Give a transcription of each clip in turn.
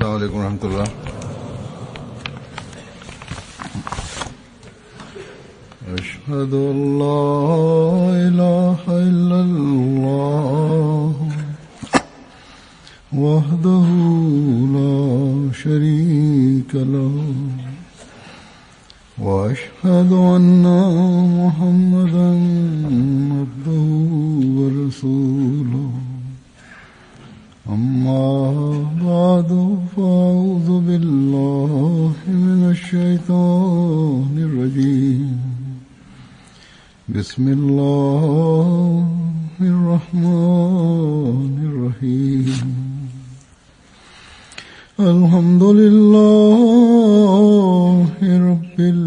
अस्सलाम वालेकुम रहमतुल्लाह। अशहदु अल्ला इलाहा इल्लल्लाह वहदहु ला शरीका लहु व अशहदु अन्ना मुहम्मदन अब्दुहु व रसूलुहु। अम्मा बादु फ़अऊज़ु बिल्लाहि मिनश्शैतानिर रजीम। बिस्मिल्लाहिर रहमानिर रहीम। अल्हम्दुलिल्लाहि रब्बिल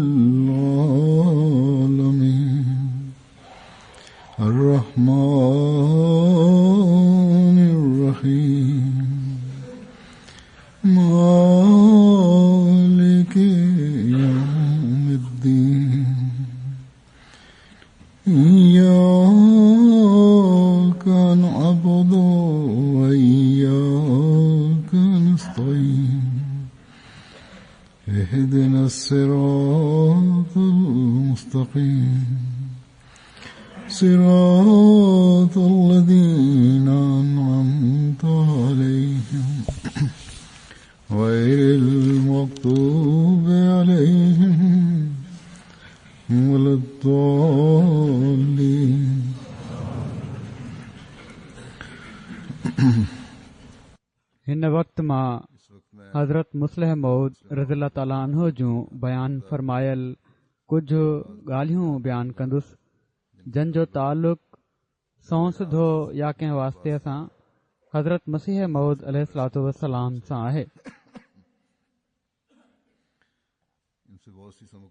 आलमीन अर्रहमानिर रहीम मालिकि यौमिद्दीन इय्याका नअबुदु व इय्याका नस्तईन इहदिनस सिरातल मुस्तकीम सिरातल लज़ीना अनअमता अलैहिम गैरिल मग़्दूबि अलैहिम वलद्दाल्लीन। हिन वक़्त मां हज़रत मुस्लिह मऊद रज़ियल्लाहु ताला अन्हु जूं बयान फरमायल कुझु ॻाल्हियूं बयानु कंदुसि जन जो तालुक़ सौंस धो या कंहिं वास्ते सां हज़रत मसीह मऊद अलैहिस्सलातु वस्सलाम सां आहे।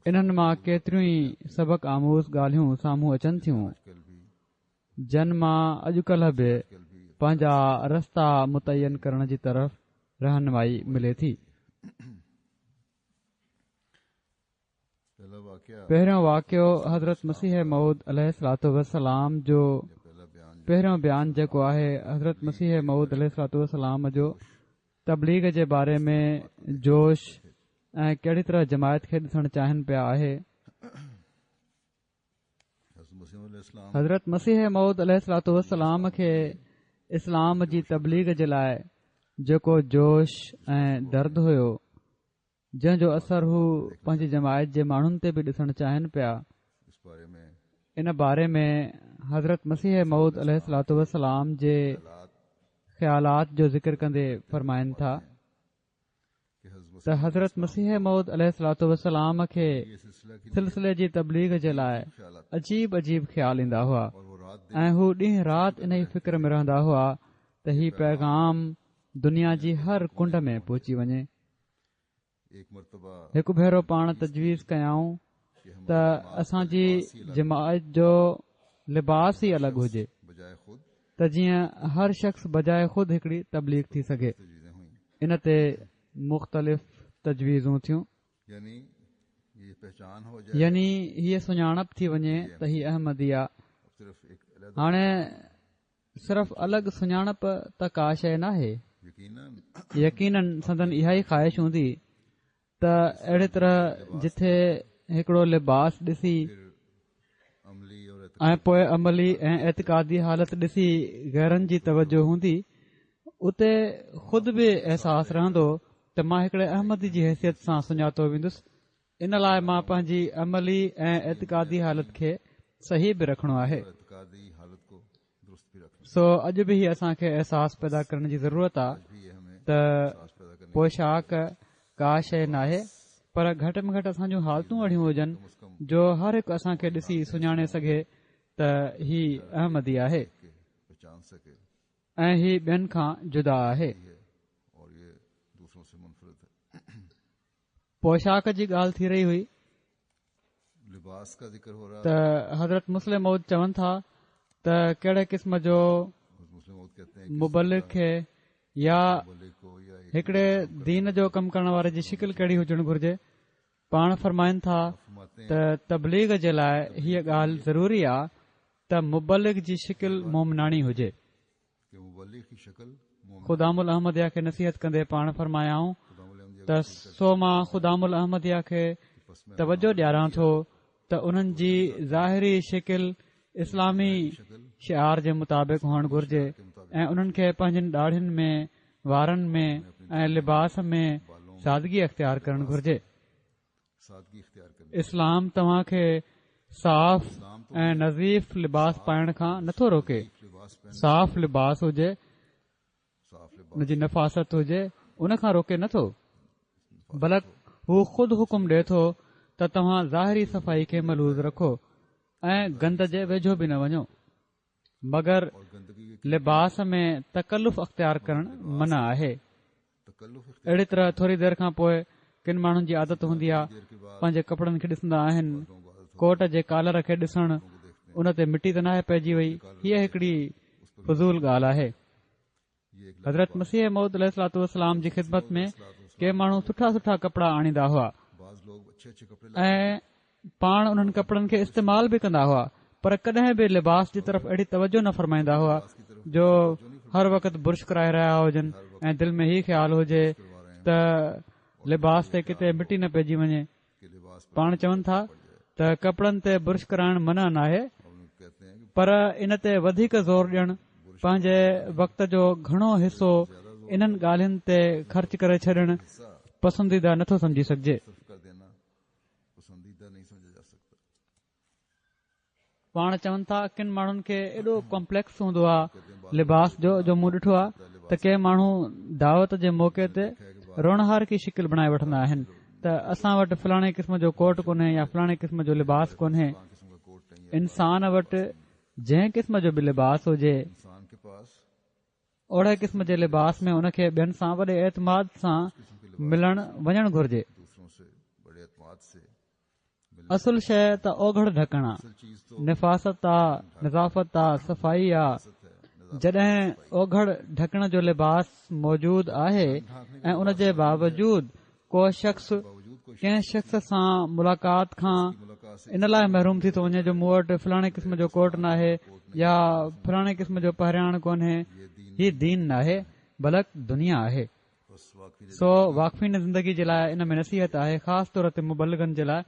इन्हनि मां केतिरियूं ई सबक़ आमूज़ ॻाल्हियूं साम्हूं अचनि थियूं जन मां अॼुकल्ह बि पंहिंजा रस्ता मुतयन करण जी तरफ़ रहनुमाई मिले थी। पहिरियों वाक़ियो हज़रत मसीह मऊद अलैहिस्सलातु वस्सलाम जो पहिरियों बयानु जेको आहे हज़रत मसीह मऊद अलैहिस्सलातु वस्सलाम जो तबलीग जे बारे में जोश ऐं कहिड़ी तरह जमायत खे ॾिसणु चाहिनि पिया आहे। हज़रत मसीह मऊद अलैहिस्सलातु वस्सलाम खे इस्लाम जी तबलीग जे लाइ जेको जोश ऐं दर्द हुयो जंहिंजो असरु हू पंहिंजी जमायत जे माण्हुनि ते बि ॾिसणु चाहिनि पिया, इन बारे में हज़रत मसीह मऊद अलैहिस्सलातु वस्सलाम जे ख़्यालात जो ज़िक्र कंदे फरमाइनि था त हज़रत मसीह मऊद अलैहिस्सलातु वस्सलाम खे सिलसिले जी तबलीग जे लाइ अजीब अजीब ख़्याल ईंदा हुआ ऐं हू ॾींहुं राति इन ई फ़िक्र में रहंदा हुआ त ही पैगाम दुनिया जी हर कुंड में पहुची वञे। हिकु भेरो पाण तजवीज़ कयाऊं त असांजी जमायत जो लिबास ई अलॻि हुजे त जीअं हर शख़्स बजाए ख़ुदि हिकिड़ी तबलीग थी सघे। इन ते मुख़्तलिफ़ तजवीज़ूं थियूं, यानी हीअ सुञाणप थी वञे त ही अहमदिया। हाणे सिर्फ़ अलॻि सुञाणप त का शइ नाहे, यकीनन संदन इहा ई ख़्वाहिश हूंदी त अहिड़े तरह जिथे हिकिड़ो लिबास ॾिसी ऐं पोइ अमली ऐं एतिक़ादी हालत ॾिसी गैरनि जी तवजो हूंदी उते ख़ुदि बि अहसासु रहंदो त मां हिकिड़े अहमदी जी हैसियत सां सुञातो वेंदुसि। इन लाइ मां पंहिंजी अमली ऐं एतिक़ादी हालत खे सही बि रखणो आहे। सो अॼु बि असांखे अहसासु पैदा करण जी ज़रूरत आहे त पोशाक का शइ नाहे, पर घटि में घटि असां जूं हालतूं अहिड़ियूं हुजनि जो हर हिकु असांखे ॾिसी सुञाणे सघे त ही अहमदी आहे ऐं ही ॿियनि खां जुदा आहे। पोशाक जी ॻाल्हि थी रही हुई त हज़रत मुस्लिम मऊद चवनि था त कहिड़े क़िस्म जो मुबलिग खे या हिकिड़े दीन जो कमु करण वारे जी शिकिल कहिड़ी हुजणु घुर्जे। पाण फरमाइनि था त तबलीग जे लाइ हीअ ॻाल्हि ज़रूरी आहे त मुबलिग जी शिकिल मोमनाणी हुजे ख़ुदामुल अहमदिया खे नसीहत कंदे पाण फरमायाऊं त सो मां ख़ुदामुल अहमदिया खे तवजो ॾियारां थो त उन्हनि जी ज़ाहिरी शिकिल इस्लामी शिआर जे मुताबिक़ हुअणु घुर्जे ऐं उन्हनि खे पंहिंजनि ॾाढ़ियुनि में वारनि में ऐं लिबास में सादगी अख़्तियार करणु घुर्जे। इस्लाम तव्हां खे साफ़ ऐं नज़ीफ़ लिबास पाइण खां नथो रोके। साफ़ लिबास हुजे, उनजी नफ़ासत हुजे, उन खां रोके नथो, बल्कि हू ख़ुदि हुकुम ॾिए थो त तव्हां ज़ाहिरी सफ़ाई खे महलूज़ रखो ऐं गंद जे वेझो बि न वञो, मगर लिबास में तकल्लुफ़ अख़्तियार करणु मना आहे। अहिड़ी तरह थोरी देर खां पोइ किन माण्हुनि जी आदत हूंदी आहे पंहिंजे कपड़नि खे ॾिसंदा आहिनि, कोट जे कॉलर खे ॾिसणु, उन ते मिटी त नाहे पइजी वई। हीअ हिकड़ी फज़ूल ॻाल्हि आहे। हज़रत मसीह मौद अलैहिस्सलाम जी ख़िदमत में के माण्हू सुठा सुठा कपड़ा आणींदा हुआ ऐं पाण उन्हनि कपड़नि खे इस्तेमाल बि कंदा हुआ, पर कॾहिं बि लिबास जी तरफ़ अहिड़ी तवजो न फरमाईंदा हुआ जो हर वक़्तु बुर्श कराए रहिया हुजनि ऐं दिलि में हीउ ख़्यालु हुजे त लिबास ते किथे मिटी न पइजी वञे। पाण चवनि था त कपड़नि ते बुर्श कराइण मना नाहे, पर इन ते वधीक ज़ोर ॾियणु, पंहिंजे वक़्त जो घणो हिसो इन्हनि ॻाल्हियुनि ते ख़र्च करे छॾणु पसंदीदा नथो समझी सघिजे। पाण चवनि था किन माण्हुनि खे एॾो कॉम्प्लेक्स हूंदो आहे लिबास जो मूं ॾिठो आहे त के माण्हू दावत जे मौक़े ते रोणहार की शिकिल बणाए वठंदा आहिनि त असां वटि फलाणे क़िस्म जो कोट कोन्हे या फलाणे क़िस्म जो लिबास कोन्हे। इंसान वटि जंहिं क़िस्म जो बि लिबास हुजे, ओड़े क़िस्म जे लिबास में उनखे ॿियनि सां वॾे एतमाद सां मिलण वञणु घुर्जे। असुल शइ त ओघड़ ढकण आहे, निफ़ासत आहे, नज़ाफ़त आहे, सफ़ाई आहे। जॾहिं ओघड़ ढकण जो लिबास मौजूद आहे ऐं उन जे बावजूद को शख़्स कंहिं शख़्स सां मुलाक़ात खां इन लाइ महरूम थी थो वञे जो मूं वटि फलाणे क़िस्म जो कोट नाहे या फलाणे क़िस्म जो पहिरियाण कोन्हे, हीउ दीन नाहे बल्कि दुनिया आहे। सो वाक़फ़ीन ज़िंदगी जे लाइ इन में नसीहत आहे, ख़ासि तौर ते मुबल्लिगनि जे लाइ,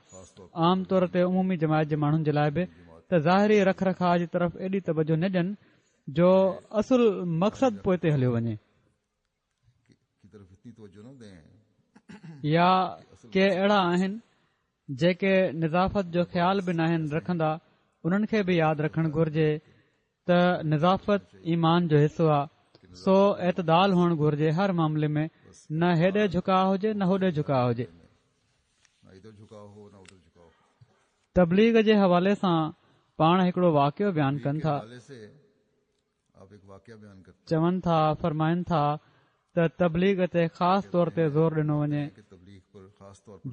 आम तौर ते उमूमी जमायत जे माण्हुनि जे लाइ बि, त ज़ाहिरी रख रखाव जी तरफ़ एॾी तवजो न ॾियनि जो असुल मक़सद पोइ ते हलियो वञे, या के अहिड़ा आहिनि जेके निज़ाफ़त जो ख़्याल बि नाहिनि रखंदा, उन्हनि खे बि यादि रखणु घुर्जे त निज़ाफ़त ईमान जो हिसो आहे। सो एतदाल हुअणु घुर्जे हर मामले में, न हेॾे झुकाव हुजे न होॾे झुकाव हुजे। तबलीग जे हवाले सां पाण हिकिड़ो वाक़ियो बयानु कनि था। चवनि था, फरमाइनि था त तबलीग ते ख़ासि तौर ते ज़ोर ॾिनो वञे।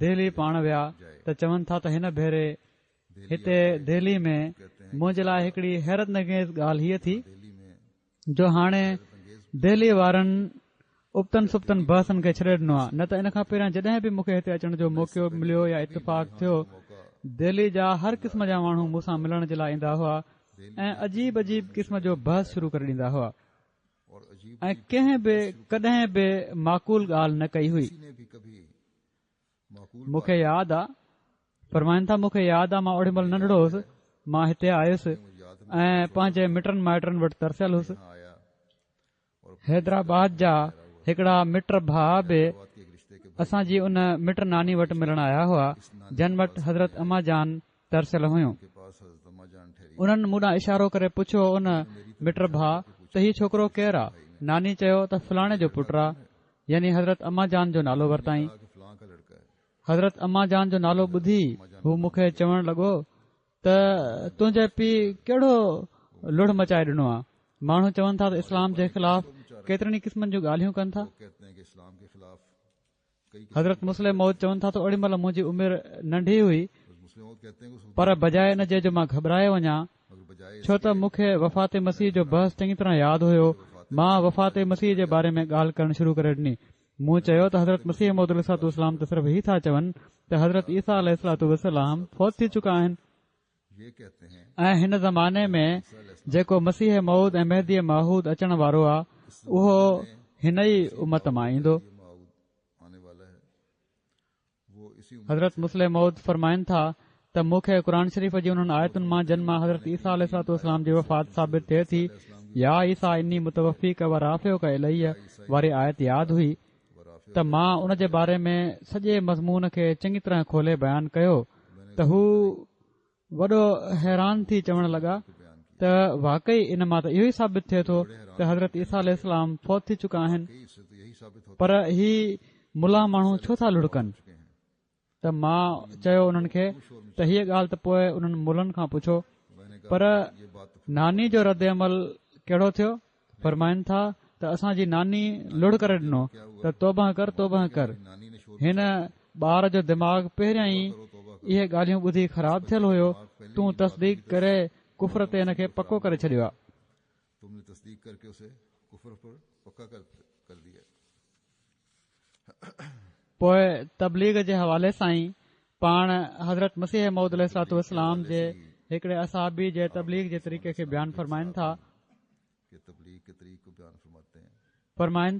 दिल्ली पाण विया त चवनि था त हिन भेरे हिते दिल्ली में मुंहिंजे लाइ हिकिड़ी हैरत नगेज़ ॻाल्हि हीअ थी जो हाणे दिल्ली वारनि उबतन सुबतन बहसनि खे छॾे ॾिनो आहे। न त इन खां पहिरियां जॾहिं बि मूंखे हिते अचण जो मौक़ो मिलियो या इतफ़ाक़ थियो, दिल्ली जा हर क़िस्म जा माण्हू मूंसां मिलण जे लाइ ईंदा हुआ ऐं अजीब अजीब क़िस्म जो बहस शुरू करे ॾींदा हुआ ऐं कंहिं बि कॾहिं बि माक़ूल ॻाल्हि न कई हुई। मूंखे यादि आहे, फरमाइनि था, मूंखे यादि आहे मां ओॾी महिल नंढड़ो हुयुसि, मां हिते आयुसि ऐं पंहिंजे मिटनि माइटनि वटि तरसियल हुयुसि। हैदराबाद जा हिकिड़ा मिट भाउ बि असांजी उन मिट नानी वटि मिलण आया हुआ जन वटि हज़रत अम्मा जान तरसियल हुयूं। उन्हनि मूं ॾांहुं इशारो करे पुछियो उन मिट भाउ त हीउ छोकिरो केरु आहे? नानी चयो त फलाणे जो पुटु आहे, यानी हज़रत अम्मा जान जो नालो वरिताई। हज़रत अम्मा जान जो नालो ॿुधी हू मूंखे चवण लॻो त तुंहिंजे पीउ कहिड़ो लुड़ मचाए ॾिनो आहे। माण्हू चवनि था त इस्लाम जे ख़िलाफ़ केतिरनि क़िस्मनि जूं ॻाल्हियूं कनि था। हज़रत मुस्लिम मौद चवनि था त ओॾी महिल मुंहिंजी उमिरि नंढी हुई, पर बजाए इन जे जो मां घबराए वञा, छो त मूंखे वफ़ात मसीह जो बहस चङी तरह यादि हुयो। मां वफ़ात मसीह जे बारे में ॻाल्हि करणु शुरू करे ॾिनी। मूं चयो त हज़रत मसीह मौद अलैहिस्सलाम त सिर्फ़ ही था चवनि त हज़रत ईसा अलैहिस्सलाम फ़ौत थी चुका आहिनि ऐं हिन ज़माने में जेको मसीह मौद ऐं मेहदी महूद अचण वारो आहे उहो हिन ई उमत मां ईंदो। हज़रत मुस्लिम मौद फरमाइनि था त मूंखे क़ुर शरीफ़ जी उन्हनि आयतुनि मां जिन मां हज़रत ईसा अलैहिस्सलाम जी वफ़ात साबित थिए थी, या ईसा इन्नी मुतवफ़ी क व राफ़ियो क इलैया वारी आयत यादि हुई त मां उन जे बारे में सॼे मज़मून खे चङी तरह खोले बयानु कयो त हू वॾो हैरान थी चवण लॻा त वाकई इन मां त इहो ई साबित थिए थो त हज़रत ईसा अलैहिस्सलाम फौत थी चुका आहिनि, पर ही मुला माण्हू छो था लुड़कनि। त मां चयो उन्हनि खे त हीअ ॻाल्हि त पोइ उन्हनि मुलनि खां पुछो, पर नानी जो रद्द अमल कहिड़ो थियो? फरमाइनि था त असांजी नानी लुड़ करे ॾिनो त तौबह कर। हिन ॿार जो दिमाग़ पहिरियां ई इहे ॻाल्हियूं ॿुधी ख़राब थियल हुयो, तूं तस्दीक करे कुफर ते हिन खे पको करे छॾियो आहे। पोइ तबलीग जे हवाले सां ई पाण हज़रत मसीह मौद अलैहिस्सलाम जे हिकिड़े असहाबी जे तबलीग जे तरीक़े खे बयानु फरमाइनि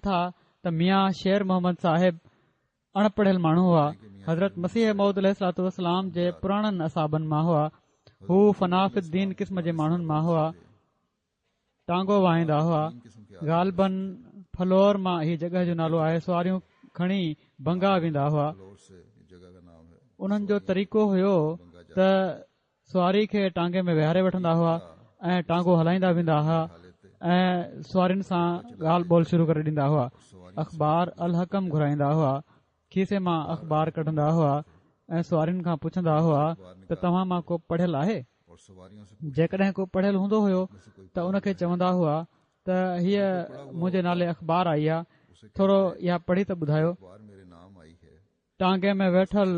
था त मियां शेर मोहम्मद साहिब अणपढ़ियल माण्हू हुआ। हज़रत मसीह मौद अलैहिस्सलाम जे पुराणनि असाबनि मां हुआ। हू फनाफिद्दीन क़िस्म जे माण्हुनि मां हुआ। टांगो वाहींदा हुआ। ग़ालबन फलोर मां ही जॻह जो नालो आहे। सुवारियूं खणी बंगा वेंदा हुआ। उन्हनि जो तरीक़ो हुयो त सुवारी खे टांगे में विहारे वठंदा हुआ ऐं टांगो हलाईंदा वेंदा हुआ ऐं सुवारियुनि सां ॻाल्हि ॿोल शुरू करे ॾींदा हुआ। अख़बार अल हकम घुराईंदा हुआ। खीसे मां अख़बार कढंदा हुआ ऐं सुवारियुनि खां पुछंदा हुआ त तव्हां मां को पढ़ियल आहे। जेकॾहिं को पढ़ियल हूंदो हुयो त उनखे चवंदा हुआ त हीअ मुंहिंजे नाले अख़बार आई आहे, थोरो इहा पढ़ी त ॿुधायो। टांगे में वेठल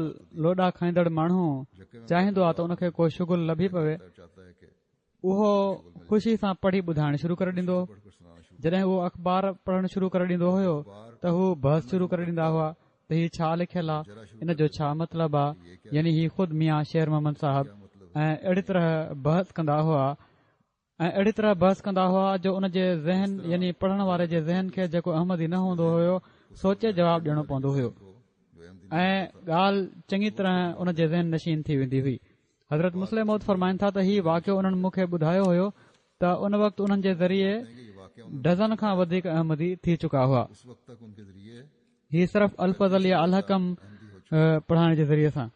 लोॾा खाईंदड़ माण्हू चाहींदो आहे त उनखे को शुगुल लभी पवे, उहो ख़ुशी सां पढ़ी ॿुधाइण शुरू करे ॾींदो। जॾहिं उहो अख़बार पढ़ण शुरू करे ॾींदो हुयो त हू बहस शुरू करे ॾींदा हुआ त हीउ छा लिखियल आहे, इन जो छा मतिलबु आहे, यानी ही ख़ुदि मियां शेर मोहम्मद साहिब। ऐं अहिड़ी तरह बहस कंदा हुआ जो उन जे ज़हन यानी पढ़ण वारे जे ज़हन खे जेको अहमदी न हूंदो हुयो सोचे जवाबु ॾियणो पवंदो हुयो ऐं ॻाल्हि चङी तरह उन जे ज़हन नशीन थी वेंदी हुई। हज़रत मुस्लिम मौद फरमाइनि था त हीउ वाक़ियो उन्हनि मूंखे ॿुधायो हुयो त उन वक़्तु उन्हनि जे ज़रिए डज़न खां वधीक अहमदी थी चुका हुआ। हीउ सिर्फ़ अल्फज़ल या अलहकम पढ़ाइण जे ज़रिए सां।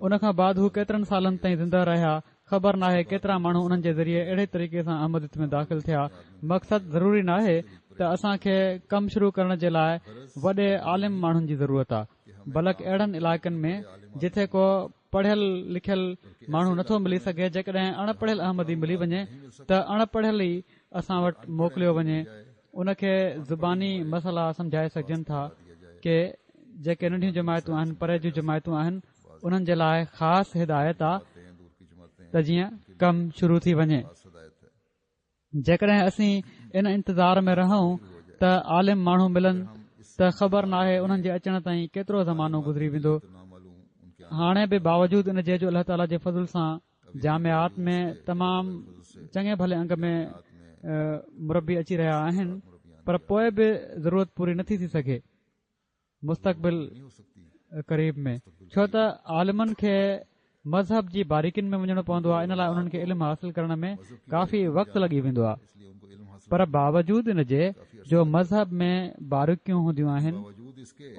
उन खां बाद हू केतिरनि सालनि ताईं ज़िंदा रहिया। ख़बर नाहे केतिरा माण्हू उन्हनि जे ज़रिए अहिड़े तरीक़े सां अहमदियत में दाख़िल थिया। मक़सदु ज़रूरी नाहे त असांखे कमु शुरू करण जे लाइ वॾे आलिम माण्हुनि जी ज़रूरत आहे, बल्कि अहिड़नि इलाइक़नि में जिथे को पढ़ियल लिखियल माण्हू नथो मिली सघे, जेकॾहिं अणपढ़ियल अहमदी मिली वञे त अणपढ़ियल ई असां वटि मोकिलियो वञे। उनखे ज़ुबानी मसइला सम्झाए सघजनि था कि जेके नंढियूं जमायतूं आहिनि, परे जूं जमायतूं आहिनि, उन्हनि जे लाइ ख़ासि हिदायत आहे त जीअं कमु शुरू थी वञे। जेकॾहिं असीं इन इंतज़ार में रहूं त आलिम माण्हू मिलनि त ख़बर नाहे उन्हनि जे अचण ताईं केतिरो ज़मानो गुज़री वेंदो। हाणे बि बावजूदि इन जे जो अल्लाह ताला जे फज़ल सां जामियात में तमामु चङे भले अंग में मुरबी अची रहिया आहिनि, पर पोइ बि ज़रूरत पूरी नथी थी सघे मुस्तक़बिल क़रीब में, छो त आलिमनि खे मज़हब जी बारीकियुनि में वञणो पवंदो आहे। इन लाइ उन्हनि खे इल्मु हासिल करण में काफ़ी वक़्तु लॻी वेंदो आहे। पर बावजूदि इन जे जो मज़हब में बारीकियूं हूंदियूं आहिनि,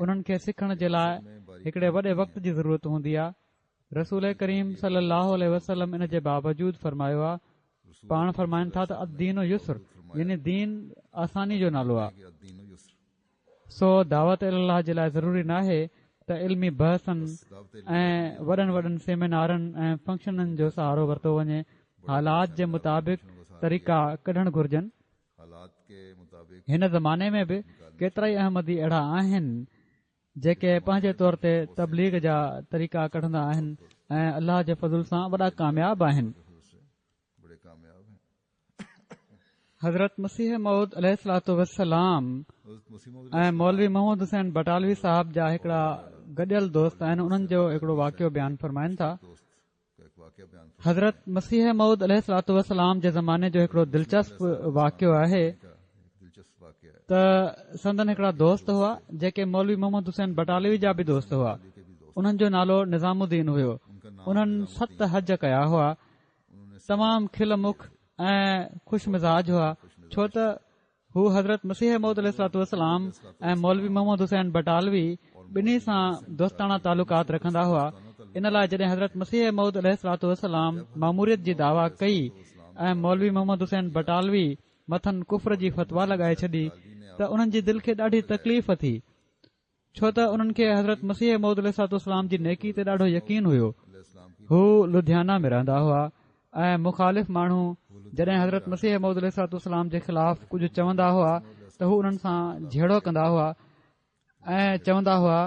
उन्हनि खे सिखण जे लाइ हिकिड़े वॾे वक़्त जी ज़रूरत हूंदी आहे। रसूल करीम सल्लल्लाहु अलैहि वसल्लम इन जे बावजूदि फरमायो आहे, पाण फरमाइनि था त अदीन युस्र, यानी दीन आसानी जो नालो आहे। सो दावत अल्लाह जे लाइ ज़रूरी नाहे त इल्मी बहसनि ऐं वॾनि वॾनि सेमिनारनि ऐं फंक्शननि जो सहारो वरितो वञे। हालात जे मुताबिक़ तरीक़ा कढणु घुर्जनि। हिन ज़माने में बि केतिरा ई अहमदी अहिड़ा आहिनि जेके पंहिंजे तौर ते तबलीग जा तरीक़ा कढंदा आहिनि ऐं अल्लाह जे फज़ल सां वॾा कामयाब आहिनि। हज़रत मसीह मौद अलैहिस्सलातु वस्सलाम ऐं मौलवी मोहम्मद हुसैन बटालवी साहब जा हिकिड़ा गॾियल दोस्त आहिनि। उन्हनि जो हिकिड़ो वाक़ियो बयानु फरमाइनि था। हज़रत मसीह मौद अलैहिस्सलातु वस्सलाम जे ज़माने जो हिकिड़ो दिलचस्प वाक़ियो आहे। त संदन हिकिड़ा दोस्त हुआ जेके मौलवी मोहम्मद हुसैन बटालवी जा बि दोस्त हुआ। उन्हनि जो नालो निज़ामुद्दीन हुयो। उन्हनि 7 हज कया हुआ। तमामु खिल मुख ऐं ख़ुशि मिज़ाज हुआ, छो त हू हज़रत मसीह मौद अलैहिस्सलाम ऐं मौलवी मोहम्मद हुसैन बटालवी ॿिन्ही सां दोस्ताना तालुकात रखंदा हुआ। इन लाइ जॾहिं हज़रत मसीह मौद अलैहिस्सलाम मामूरियत जी दावा कई ऐं मौलवी मोहम्मद हुसैन बटालवी मथनि कुफ्र जी फतवा लॻाए छॾी त उन्हनि जी दिलि खे ॾाढी तकलीफ़ थी, छो त उन्हनि खे हज़रत मसीह मौद अलैहिस्सलाम जी नेकी ते ॾाढो यकीन हुयो। हू लुधियाना में रहंदा हुआ ऐं मुख़ालिफ़ माण्हू जॾहिं हज़रत मसीह मौद अलैहिस्सलाम जे ख़िलाफ़ कुझु चवंदा हुआ त हू उन्हनि सां झेड़ो कंदा हुआ ऐं चवंदा हुआ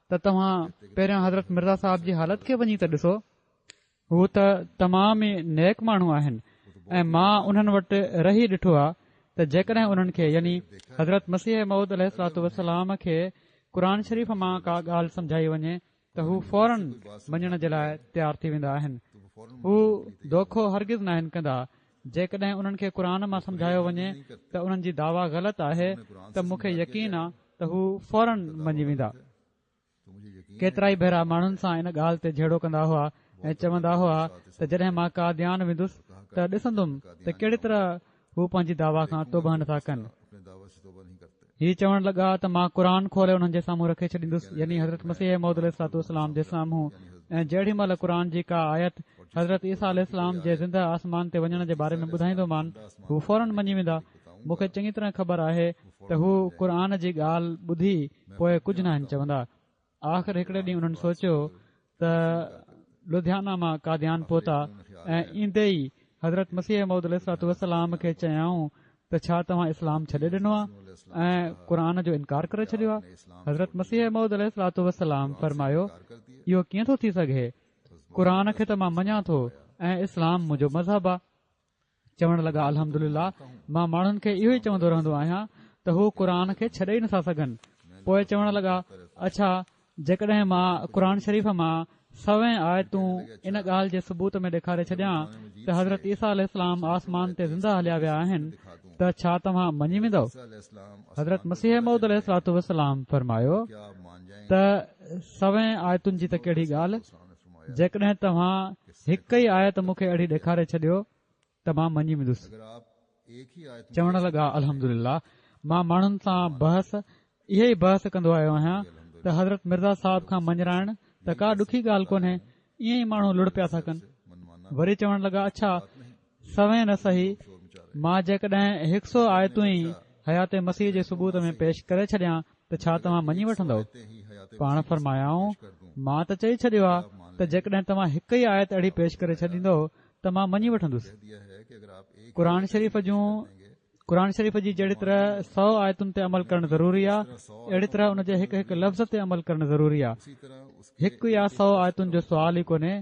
त तव्हां पहिरियों हज़रत मिर्ज़ा साहिब जी हालत खे वञी त ॾिसो, हू त तमामु ई नेक माण्हू आहिनि ऐं मां उन्हनि वटि रही ॾिठो आहे त जेकॾहिं उन्हनि खे यानी हज़रत मसीह मौद अलैहिस्सलाम खे क़ुर शरीफ़ मां का ॻाल्हि सम्झाई वञे त हू फौरन मञण जे लाइ तयार थी वेंदा आहिनि। हू दोखो हरगिज़ न आहिनि कंदा। जेकॾहिं उन्हनि खे क़ुर मां सम्झायो वञे त उन्हनि जी दावा ग़लति आहे त मूंखे यकीन आहे त हू फौरन मञी वेंदा। केतिरा ई भेरा माण्हुनि सां इन ॻाल्हि ते झेड़ो कंदा हुआ ऐं चवंदा हुआ त जॾहिं मां कादियान वेंदुसि त ॾिसंदुमि त कहिड़ी तरह हू पंहिंजी दावा खां तौबा नथा कनि। हीउ चवण लॻा त मां क़ुर खोले उन्हनि जे साम्हूं रखे छॾींदुसि, यानी हज़रत मसीह मौद अलैहिस्सलाम जे साम्हूं, ऐं जेॾी महिल क़ुर जी का आयत हज़रत ईसा अलैहिस्सलाम जे ज़िंदा आसमान ते वञण जे बारे में ॿुधाईंदोमान, हू फौरन मञी वेंदा। मूंखे चङी तरह ख़बर आहे त हू क़ुर जी ॻाल्हि ॿुधी पोइ कुझु न आहिनि चवंदा। आख़िर हिकिड़े ॾींहुं उन्हनि सोचियो त लुधियाना मां कादियान पहुता ऐं ईंदे ई हज़रत मसीह मौद अलैहिस्सलाम खे चयाऊं त छा तव्हां इस्लाम छॾे ॾिनो आहे ऐं क़ुर जो इनकार करे छॾियो आहे? हज़रत मसीह मौद अलैहिस्सलाम फरमायो, इहो कीअं थो थी सघे? क़ुर खे त मां मञा थो ऐं इस्लाम मुंहिंजो मज़हब आहे। चवण लॻा, अल्हम्दुलिल्लाह, मां माण्हुनि खे इहो ई चवंदो रहंदो आहियां त हू क़ुर खे छॾे ई नथा सघनि। पोइ चवण लॻा, अच्छा, जेकॾहिं मां क़ुर शरीफ़ मां 100 आयतूं इन ॻाल्हि जे सबूत में ॾेखारे छॾियां त हज़रत ईसा अलैहिस्सलाम आसमान ते ज़िंदा हलिया विया आहिनि, त छा तव्हां मञी वेंदव? हज़रत मसीह मौद अलैहिस्सलाम फरमायो त 100 आयतुनि जी त कहिड़ी ॻाल्हि, जेकॾहिं तव्हां हिकु ई आयत मूंखे अहिड़ी ॾेखारे छॾियो त मां मञी वेंदुसि। चवण लॻा, अल्हम्दुलिल्लाह, मां माण्हुनि सां इहे ई बहस कंदो आयो आहियां त हज़रत मिर्ज़ा साहिब खां मञराइण त का ॾुखी ॻाल्हि कोन्हे, ईअं ई माण्हू लुड़ पिया था कनि। वरी चवण लॻा, अच्छा, 100 न सही, मां जेकॾहिं 100 आयतूं ई हयात मसीह जे सबूत में पेश करे छॾियां त छा तव्हां मञी वठंदव? पाण फरमायाऊं, मां त चई छॾियो आहे त जेकॾहिं तव्हां हिकु ई आयत अहिड़ी पेश करे छॾींदो त मां मञी वठंदुसि। क़ुर शरीफ़ जी जहिड़ी तरह 100 आयतुनि ते अमल करणु ज़रूरी आहे, अहिड़ी तरह उन जे हिकु हिकु लफ़्ज़ ते अमल करणु ज़रूरी आहे। हिकु या 100 आयतुनि जो सुवाल ई कोन्हे।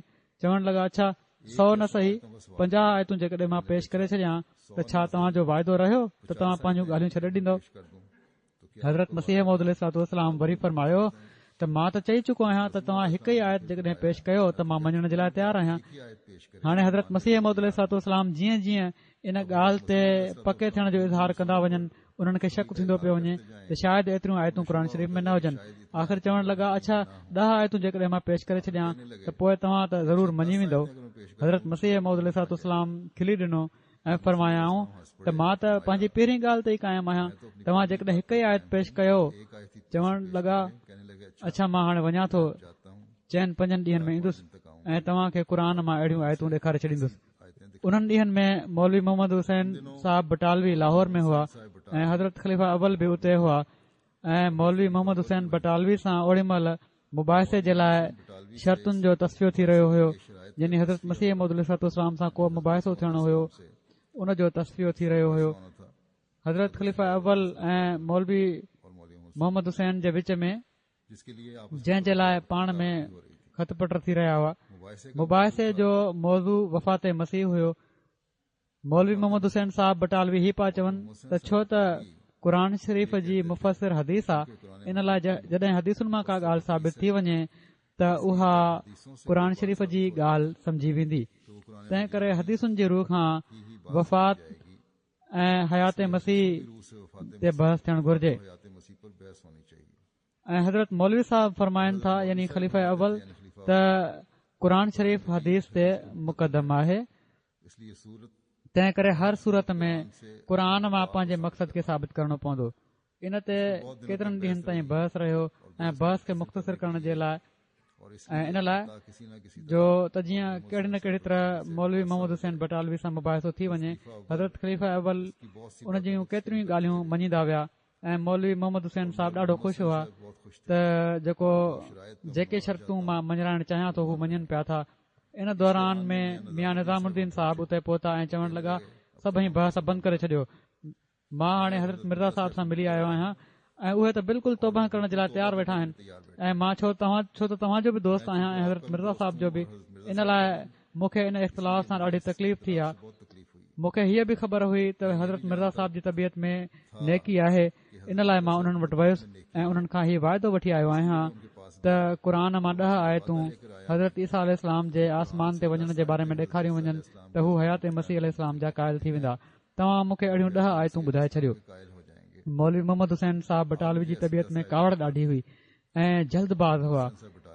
चवण लॻा, अच्छा, 100 न सही, 50 आयतूं जेकॾहिं मां पेश करे छॾियां त छा तव्हांजो वाइदो रहियो त तव्हां पंहिंजूं ॻाल्हियूं छॾे ॾींदव? हज़रत मसीह मौद अलैहिस्सलाम वरी फरमायो त मां त चई चुको आहियां त तव्हां हिकु ई आयत जेकॾहिं पेश कयो त मां मञण जे लाइ तयारु आहियां। हाणे हज़रत मसीह मौद अलैहिस्सलाम जीअं जीअं इन ॻाल्हि ते पके थियण जो इज़हार कंदा वञनि, उन्हनि खे शक थींदो पियो वञे त शायदि एतिरियूं आयतूं क़ुर शरीफ़ में न हुजनि। आख़िर चवण लॻा, अच्छा, 10 आयतूं जेकॾहिं मां पेश करे छॾियां त पोइ तव्हां त ज़रूरु मञी वेंदव। हज़रत मसीह मौद अलैहिस्सलाम खिली ॾिनो ऐं फरमायाऊं त मां त पंहिंजी पहिरीं ॻाल्हि ते ई क़ाइमु आहियां, तव्हां जेकॾहिं हिकु ई आयत पेश कयो। चवण लॻा, अच्छा, मां हाणे वञा थो, 4-5 ॾींहनि में ईंदुसि ऐं तव्हां खे क़ुर मां अहिड़ियूं आयतूं ॾेखारे छॾींदुसि। उन्हनि ॾींहनि में मौलवी मोहम्मद हुसैन साहिब बटालवी लाहौर में हुआ ऐं हज़रत ख़लीफ़ा अव्वल बि उते हुआ ऐं मौलवी मोहम्मद हुसैन बटालवी सां ओड़ी महिल मुबाहिसे जे लाइ शर्तुनि जो तस्फ़ियो थी रहियो हुयो, यानी हज़रत मसीह मौद अलैहिस्सलाम सां को मुबाहिसो थियणो हुयो, उन जो तस्फ़ियो थी रहियो हुयो। हज़रत ख़लीफ़ा अव्वल ऐं मौलवी मोहम्मद हुसैन जे विच में, जंहिं जे लाइ पाण में खत पट थी रहिया हुआ, मुबाहिसे जो मौज़ू वफ़ात मसीह हुयो। मौलवी मोहम्मद हुसैन साहिब बटालवी ही पिया चवनि त छो त क़ुर शरीफ़ जी मुफ़सिर हदीस आहे, इन लाइ जॾहिं हदीसुनि मां का ॻाल्हि साबित थी वञे त उहा क़ुर शरीफ़ जी ॻाल्हि समझी वेंदी। तंहिं करे हदीसुनि जी रूह खां वफ़ात ऐं हयात मसीह ते बहस थियणु घुर्जे। ऐं हज़रत मौलवी साहब फरमाइनि था यानी ख़लीफ़ा अव्वल त क़ुर शरीफ़ हदीस ते मुक़दम आहे, तंहिं करे हर सूरत में क़ुर मां पंहिंजे मक़सद खे साबित करणो पवंदो। इन ते केतिरनि ॾींहनि ताईं बहस रहियो ऐं बहस खे मुख़्तसिर करण जे लाइ ऐं इन लाइ जो त जीअं कहिड़ी न कहिड़ी तरह मौलवी मोहम्मद हुसैन बटालवी सां मुबाहिसो थी वञे, हज़रत ख़लीफ़ा अव्वल उन जूं केतिरियूं ॻाल्हियूं मञींदा विया ऐं मौलवी मोहम्मद हुसैन साहिबु ॾाढो ख़ुशि हुआ त जेके शर्तूं मां मञाइणु चाहियां थो हू मञनि पिया था। इन दौरान में मियां निज़ामुद्दीन साहिबु उते पहुता ऐं चवणु लॻा सभई बहस बंदि करे छॾियो, मां हाणे हज़रत मिर्ज़ा साहिब सां मिली आयो आहियां ऐं उहे त बिल्कुलु तौबा करण जे लाइ तयारु वेठा आहिनि ऐं मां छो त तव्हांजो बि दोस्त आहियां ऐं हज़रत मिर्ज़ा साहिब जो बि। इन लाइ मूंखे इन इख़्तिलाफ़ सां ॾाढी तकलीफ़ थी आहे। मूंखे हीअ बि ख़बर हुई त हज़रत मिर्ज़ा साहिब जी तबियत में नेकी आहे, इन लाइ मां उन्हनि वटि वयुसि ऐं उन्हनि खां हीउ वाइदो वठी आयो आहियां त क़ुर मां 10 आयतूं हज़रत ईसा अल जे आसमान ते वञण जे बारे में ॾेखारियूं वञनि त हू हयात मसीह अल जा क़ाइल थी वेंदा। तव्हां मूंखे अहिड़ियूं 10 आयतूं ॿुधाए छॾियो। मौलवी मोहम्मद हुसैन साहिब बटालवी जी तबियत में कावड़ ॾाढी हुई ऐं जल्दबाज़ हुआ।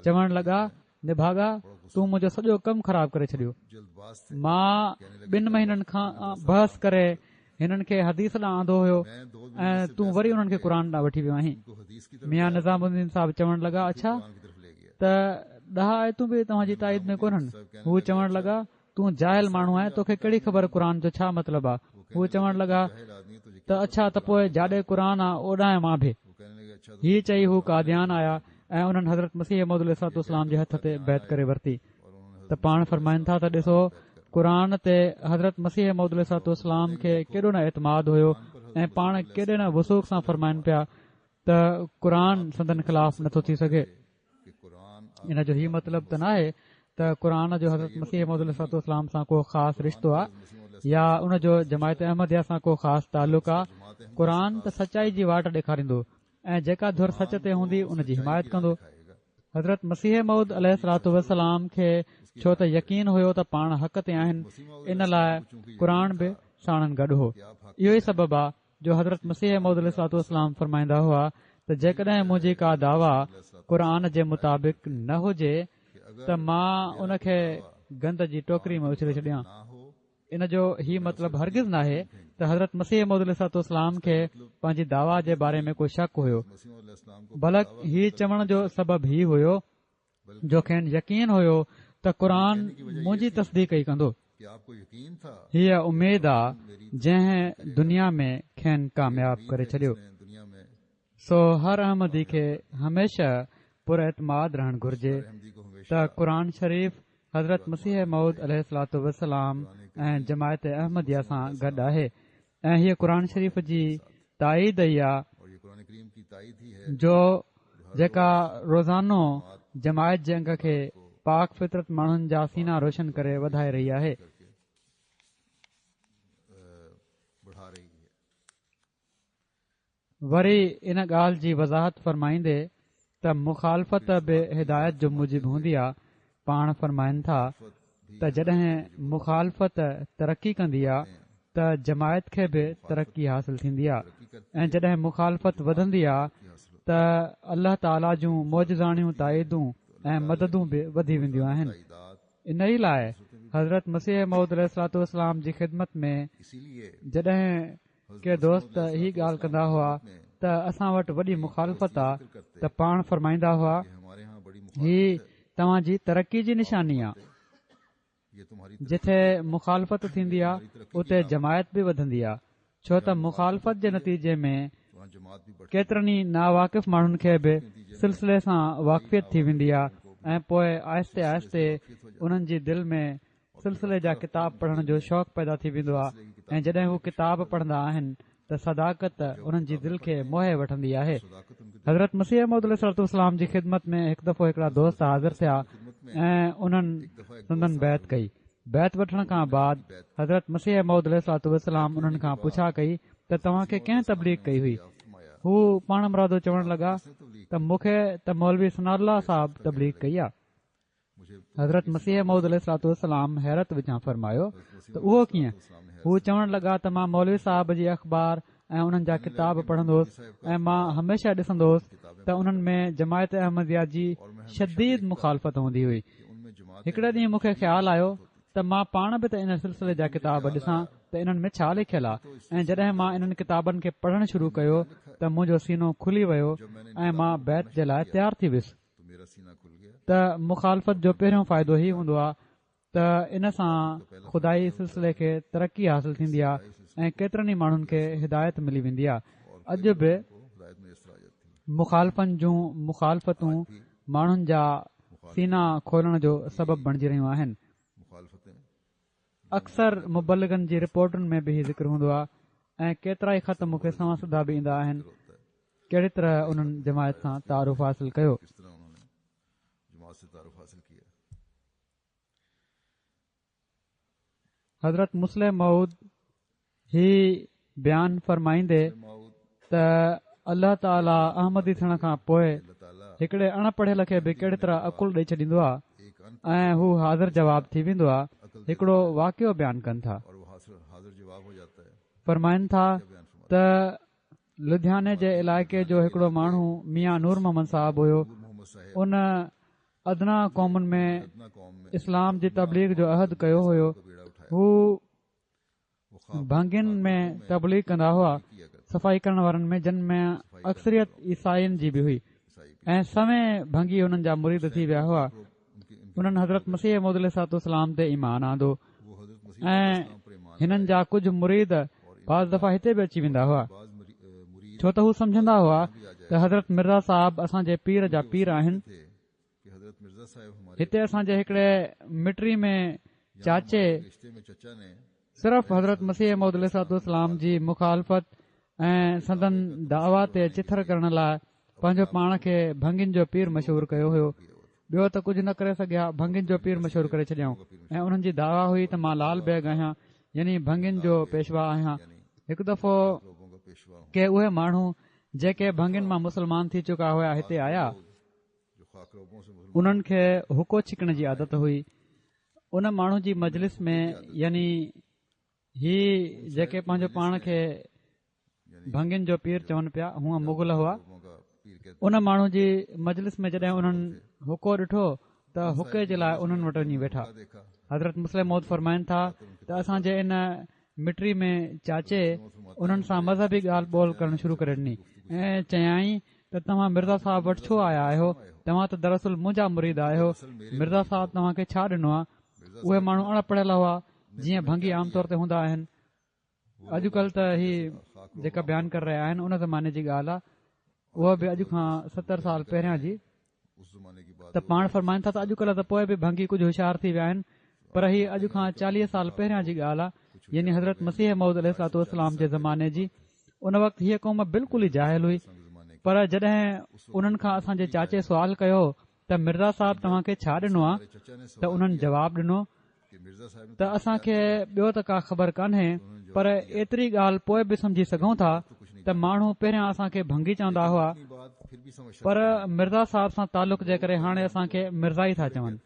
चवण लॻा, निभागा तूं मुंहिंजो सॼो कमु ख़राब करे छॾियो। मां 2 महीननि खां बहस करे हिननि खे हदीस ॾांहुं आंदो हुयो ऐं तूं वरी हुननि खे क़ुर ॾांहुं वठी वियो आहीं। मियां निज़ामुद्दीन साहिब चवण लॻा, अच्छा त 10 आयतूं बि तव्हांजी ताईद में कोन्हनि? हू चवण लॻा, तूं जाहिल माण्हू आहे, तोखे कहिड़ी ख़बर क़ुर जो छा मतिलबु आहे? हू चवण लॻा त अच्छा त पोइ जाॾे क़ुर आहे ओॾां मां बि। हीअ चई हू कादियान आया ऐं उन्हनि हज़रत मसीह मौद अलैहिस्सलाम जे हथ ते बैत करे वरिती। त पाण फरमाइनि था त ॾिसो क़ुर ते हज़रत मसीह मौद अलैहिस्सलाम खे केॾो न एतमाद हुयो ऐं पाण केॾे न वसूख सां फरमाइनि पिया त क़ुर संदन ख़िलाफ़ नथो थी सघे। इन जो हीउ मतिलबु त न आहे त क़ुर जो हज़रत मसीह मौद अलैहिस्सलाम सां को ख़ासि रिश्तो आहे या उन जो जमायत अहमदिया सां को ख़ासि तालुक़ आहे। क़ुर त सचाई जी वाट ॾेखारींदो ऐं जेका धुर सच ते हूंदी उन जी हिमायत कंदो। हज़रत मसीह मौद अलैहिस्सलाम खे छो त यकीन हुयो त पाण हक़ ते आहिनि, इन लाइ क़ुर बि साणनि गॾु हो। इहो ई सबबु आहे जो हज़रत मसीह मौद अलैहिस्सलाम फरमाईंदा हुआ त जेकॾहिं मुंहिंजी का दावा क़ुर जे मुताबिक़ न हुजे त मां उन खे गंद जी टोकरी में उछले छॾियां। इन जो हीउ मतिलबु हरगिज़ न आहे त हज़रत मसीह मौद अलैहिस्सलाम खे पंहिंजी दावा जे बारे में को शक हुयो, बल्कि हीउ चवण जो सबबु ही हुयो जो खेनि यकीन हुयो त क़ुर मुंहिंजी तस्दीक ई कंदो। हीअ उमेद आहे जंहिं दुनिया में खेनि कामयाब करे छॾियो। सो हर अहमदी खे हमेशा पुरएतमाद रहणु घुर्जे त क़ुर शरीफ़ हज़रत मसीह मौद अलैहिस्सलाम ऐं जमायत अहमदिया सां गॾु आहे ऐं हीअ क़ुर शरीफ़ जी ताईद ई आहे जो जेका रोज़ानो जमायत जे अंग खे पाक फितरत माण्हुनि जा सीना रोशन करे वधाए रही आहे। वरी इन ॻाल्हि जी वज़ाहत फरमाईंदे त मुखालफ़त बि हिदायत जो मूजिबि हूंदी आहे। पाण फरमाइनि था त जॾहिं मुखालफ़त तरक़ी कंदी आहे त जमायत खे बि तरक़ी हासिल थींदी आहे ऐं जॾहिं मुखालफ़त वधंदी आहे त अल्लाह ताला जूं मौजज़ाणियूं ताईदूं ऐं मददूं बि वधी वेंदियूं आहिनि। इन ई लाइ हज़रत मसीह मौद अलैहिस्सलाम जी ख़िदमत में जॾहिं के दोस्त ही ॻाल्हि कंदा हुआ त असां वटि वॾी मुखालफ़त आहे त पाण फरमाईंदा हुआ ही तव्हांजी तरक़ी जी निशानी आहे। जिथे मुखालफ़त थींदी आहे उते जमायत बि वधंदी आहे, छो त मुखालफ़त जे नतीजे में केतिरनि ई नावाक़िफ़ माण्हुनि खे बि सिलसिले सां वाक़फ़ियत थी वेंदी आहे ऐं पोइ आहिस्ते आहिस्ते उन्हनि जी दिलि में सिलसिले जा किताब पढ़ण जो शौक़ु पैदा थी वेंदो आहे ऐं जॾहिं हू किताब पढ़ंदा आहिनि त सदाकत उन्हनि जी दिलि खे मोहे वठंदी आहे। हज़रत मसीह मौद अलैहिस्सलाम जी ख़िदमत में हिकु दफ़ो हिकिड़ा दोस्त हाज़िर थिया ऐं उन्हनि संदन बैत कई। बैत वठण खां बाद हज़रत मसीह मौद अलैहिस्सलाम उन्हनि खां पुछा कई त तव्हांखे कंहिं तबलीग कई हुई? हू पाण मुरादो चवण लॻा त मूंखे त मौलवी सनाउल्लाह साहब तबलीग कई आहे। हज़रत मसीह मौद अलैहिस्सलाम हैरत विझां फरमायो त उहो कीअं? हू चवण लॻा त मां मौलवी साहब जी अख़बार ऐं उन्हनि जा किताब पढ़ंदोसि ऐं मां हमेशा ॾिसंदोसि त उन्हनि में जमायत अहमदिया जी शदीद मुखालफ़त हूंदी हुई। हिकड़े ॾींहुं मूंखे ख़्यालु आयो त मां पाण बि त इन सिलसिले जा किताब ॾिसां त इन्हनि में छा लिखियलु आहे, ऐं जॾहिं मां इन्हनि किताबनि खे पढ़णु शुरू कयो त मुंहिंजो सीनो खुली वियो ऐं मां बैत जे लाइ तयारु थी वियुसि। त मुखालफ़त जो पहिरियों फ़ाइदो ई हूंदो आहे त इन सां खुदाई सिलसिले खे तरक़ी हासिल थींदी आहे ऐं केतिरनि ई माण्हुनि खे हिदायत मिली वेंदी आहे। अॼु बि मुखालफ़नि जूं मुखालफ़तूं माण्हुनि जा सीना खोलण जो सबबु बणिजी रहियूं आहिनि। अक्सर मुबलिगनि जी रिपोर्टुनि में बि ज़िक्र हूंदो आहे ऐं केतिरा ई ख़त मूंखे सवां सुधा बि ईंदा आहिनि कहिड़ी तरह उन्हनि जमायत सां तारुफ़ हासिल कयो। हज़रत मुस्लिम मऊद ही बयानु फरमाईंदे त अल्लाह ताला अहमदी थियण खां पोइ हिकड़े अणपढ़ियल खे बि कहिड़ी तरह अकुल ॾेई छॾींदो आहे ऐं हू हाज़िर जवाब थी वेंदो आहे। हिकड़ो वाक़ियो बयानु कनि था। फरमाइनि था त लुधियाने जे इलाइक़े जो हिकड़ो माण्हू मियां नूर मोहम्मद साहब हुयो। उन अदना क़ौमुनि में इस्लाम जी तबलीग जो अहद कयो हुयो। हू भंगियुनि में तबलीग कंदा हुआ, सफ़ाई करण वारनि में, जिन में अक्सरियत ईसाइन जी बि हुई ऐं सवें भंगी हुननि जा मुरीद थी विया हुआ। उन्हनि हज़रत मसीह मौद अलैहिस्सलाम ते ईमान आंदो ऐं हिननि जा कुझु मुरीद बाज़ दफ़ा हिते बि अची वेंदा हुआ, छो त हू सम्झंदा हुआ त हज़रत मिर्ज़ा साहब असांजे पीर जा पीर आहिनि। हिते असांजे हिकड़े मिट्री में चाचे सिर्फ़ हज़रत मसीह मौद अलैहिस्सलाम जी मुखालफ़त ऐं संदन दावा ते चिथर करण लाइ पंहिंजो पाण खे भंगियुनि जो पीर मशहूर कयो हुयो। ॿियो त कुझु न करे सघिया, भंगियुनि जो पीर मशहूर करे छॾियऊं ऐं उन्हनि जी दावा हुई त मां लाल बैग आहियां, यानी भंगियुनि जो पेशवा आहियां। हिकु दफ़ो के उहे माण्हू जेके भंगियुनि मां मुस्लमान थी चुका हुआ हिते आया, उन्हनि खे हुको छिकण जी आदत हुई। उन माण्हू जी मजलिस में, यानी ही जेके पंहिंजो पाण खे भंगियुनि जो पीर चवनि पिया, हूअ मुग़ल हुआ। उन माण्हू जी मजलिस में जॾहिं उन्हनि हुको ॾिठो त हुके जे लाइ उन्हनि वटि वञी वेठा। हज़रत मुस्लिम मौद फरमाइनि था त असांजे इन मिट्री में चाचे उन्हनि सां मज़हबी ॻाल्हि ॿोल करणु शुरू करे ॾिनी ऐं चयाईं त तव्हां मिर्ज़ा साहब वटि छो आया आहियो? तव्हां त दरअसल मुंहिंजा मुरीद आहियो। मिर्ज़ा साहब तव्हांखे छा ॾिनो आहे? उहे माण्हू अणपढ़ियल हुआ, जीअं भंगी आमतौर ते हूंदा आहिनि। अॼुकल्ह त ही जेका बयानु करे रहिया आहिनि उन ज़माने जी ॻाल्हि आहे, उहा बि अॼु खां 70 साल पहिरियां जी। त पाण फरमाइनि था त अॼुकल्ह त पोइ बि भंगी कुझु होशियार थी विया आहिनि, पर ही अॼु खां 40 साल पहिरियां जी ॻाल्हि आहे, यानी हज़रत मसीह मौद अलैहिस्सलाम जे ज़माने जी। उन वक़्तु हीअ क़ौम बिल्कुलु ई जाहिल हुई। पर जॾहिं उन्हनि खां असांजे चाचे सुवाल कयो त मिर्ज़ा साहब तव्हांखे छा ॾिनो आहे, त उन्हनि जवाबु ॾिनो त असांखे ॿियो त का ख़बर कान्हे, पर एतिरी ॻाल्हि पोइ बि सम्झी सघूं था त माण्हू पहिरियां असांखे भंगी चवंदा हुआ, पर मिर्ज़ा साहब सां तालुक़ जे करे हाणे असांखे मिर्ज़ा ई था चवनि।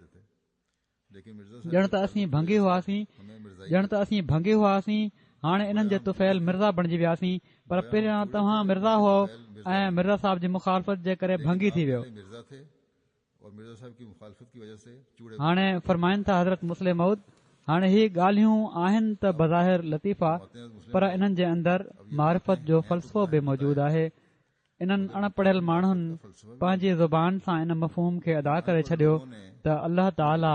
ॼण त असीं भंगी हुआसीं, हाणे इन्हनि जे तुफ़ैल मिर्ज़ा बणिजी वियासीं, पर पहिरियां तव्हां मिर्ज़ा हुओ ऐं मिर्ज़ा साहब जी मुखालफ़त जे करे भंगी थी वियो। हाणे फरमाइनि था हज़रत मुस्लिम मऊद, हाणे ही ॻाल्हियूं आहिनि त बज़ाहिर लतीफ़ा, पर इन्हनि जे अंदरि मारिफत जो फ़लसफ़ो बि मौजूदु आहे। इन्हनि अणपढ़ियल माण्हुनि पंहिंजी ज़ुबान सां इन मफ़हूम खे अदा करे छॾियो त अल्लाह ताला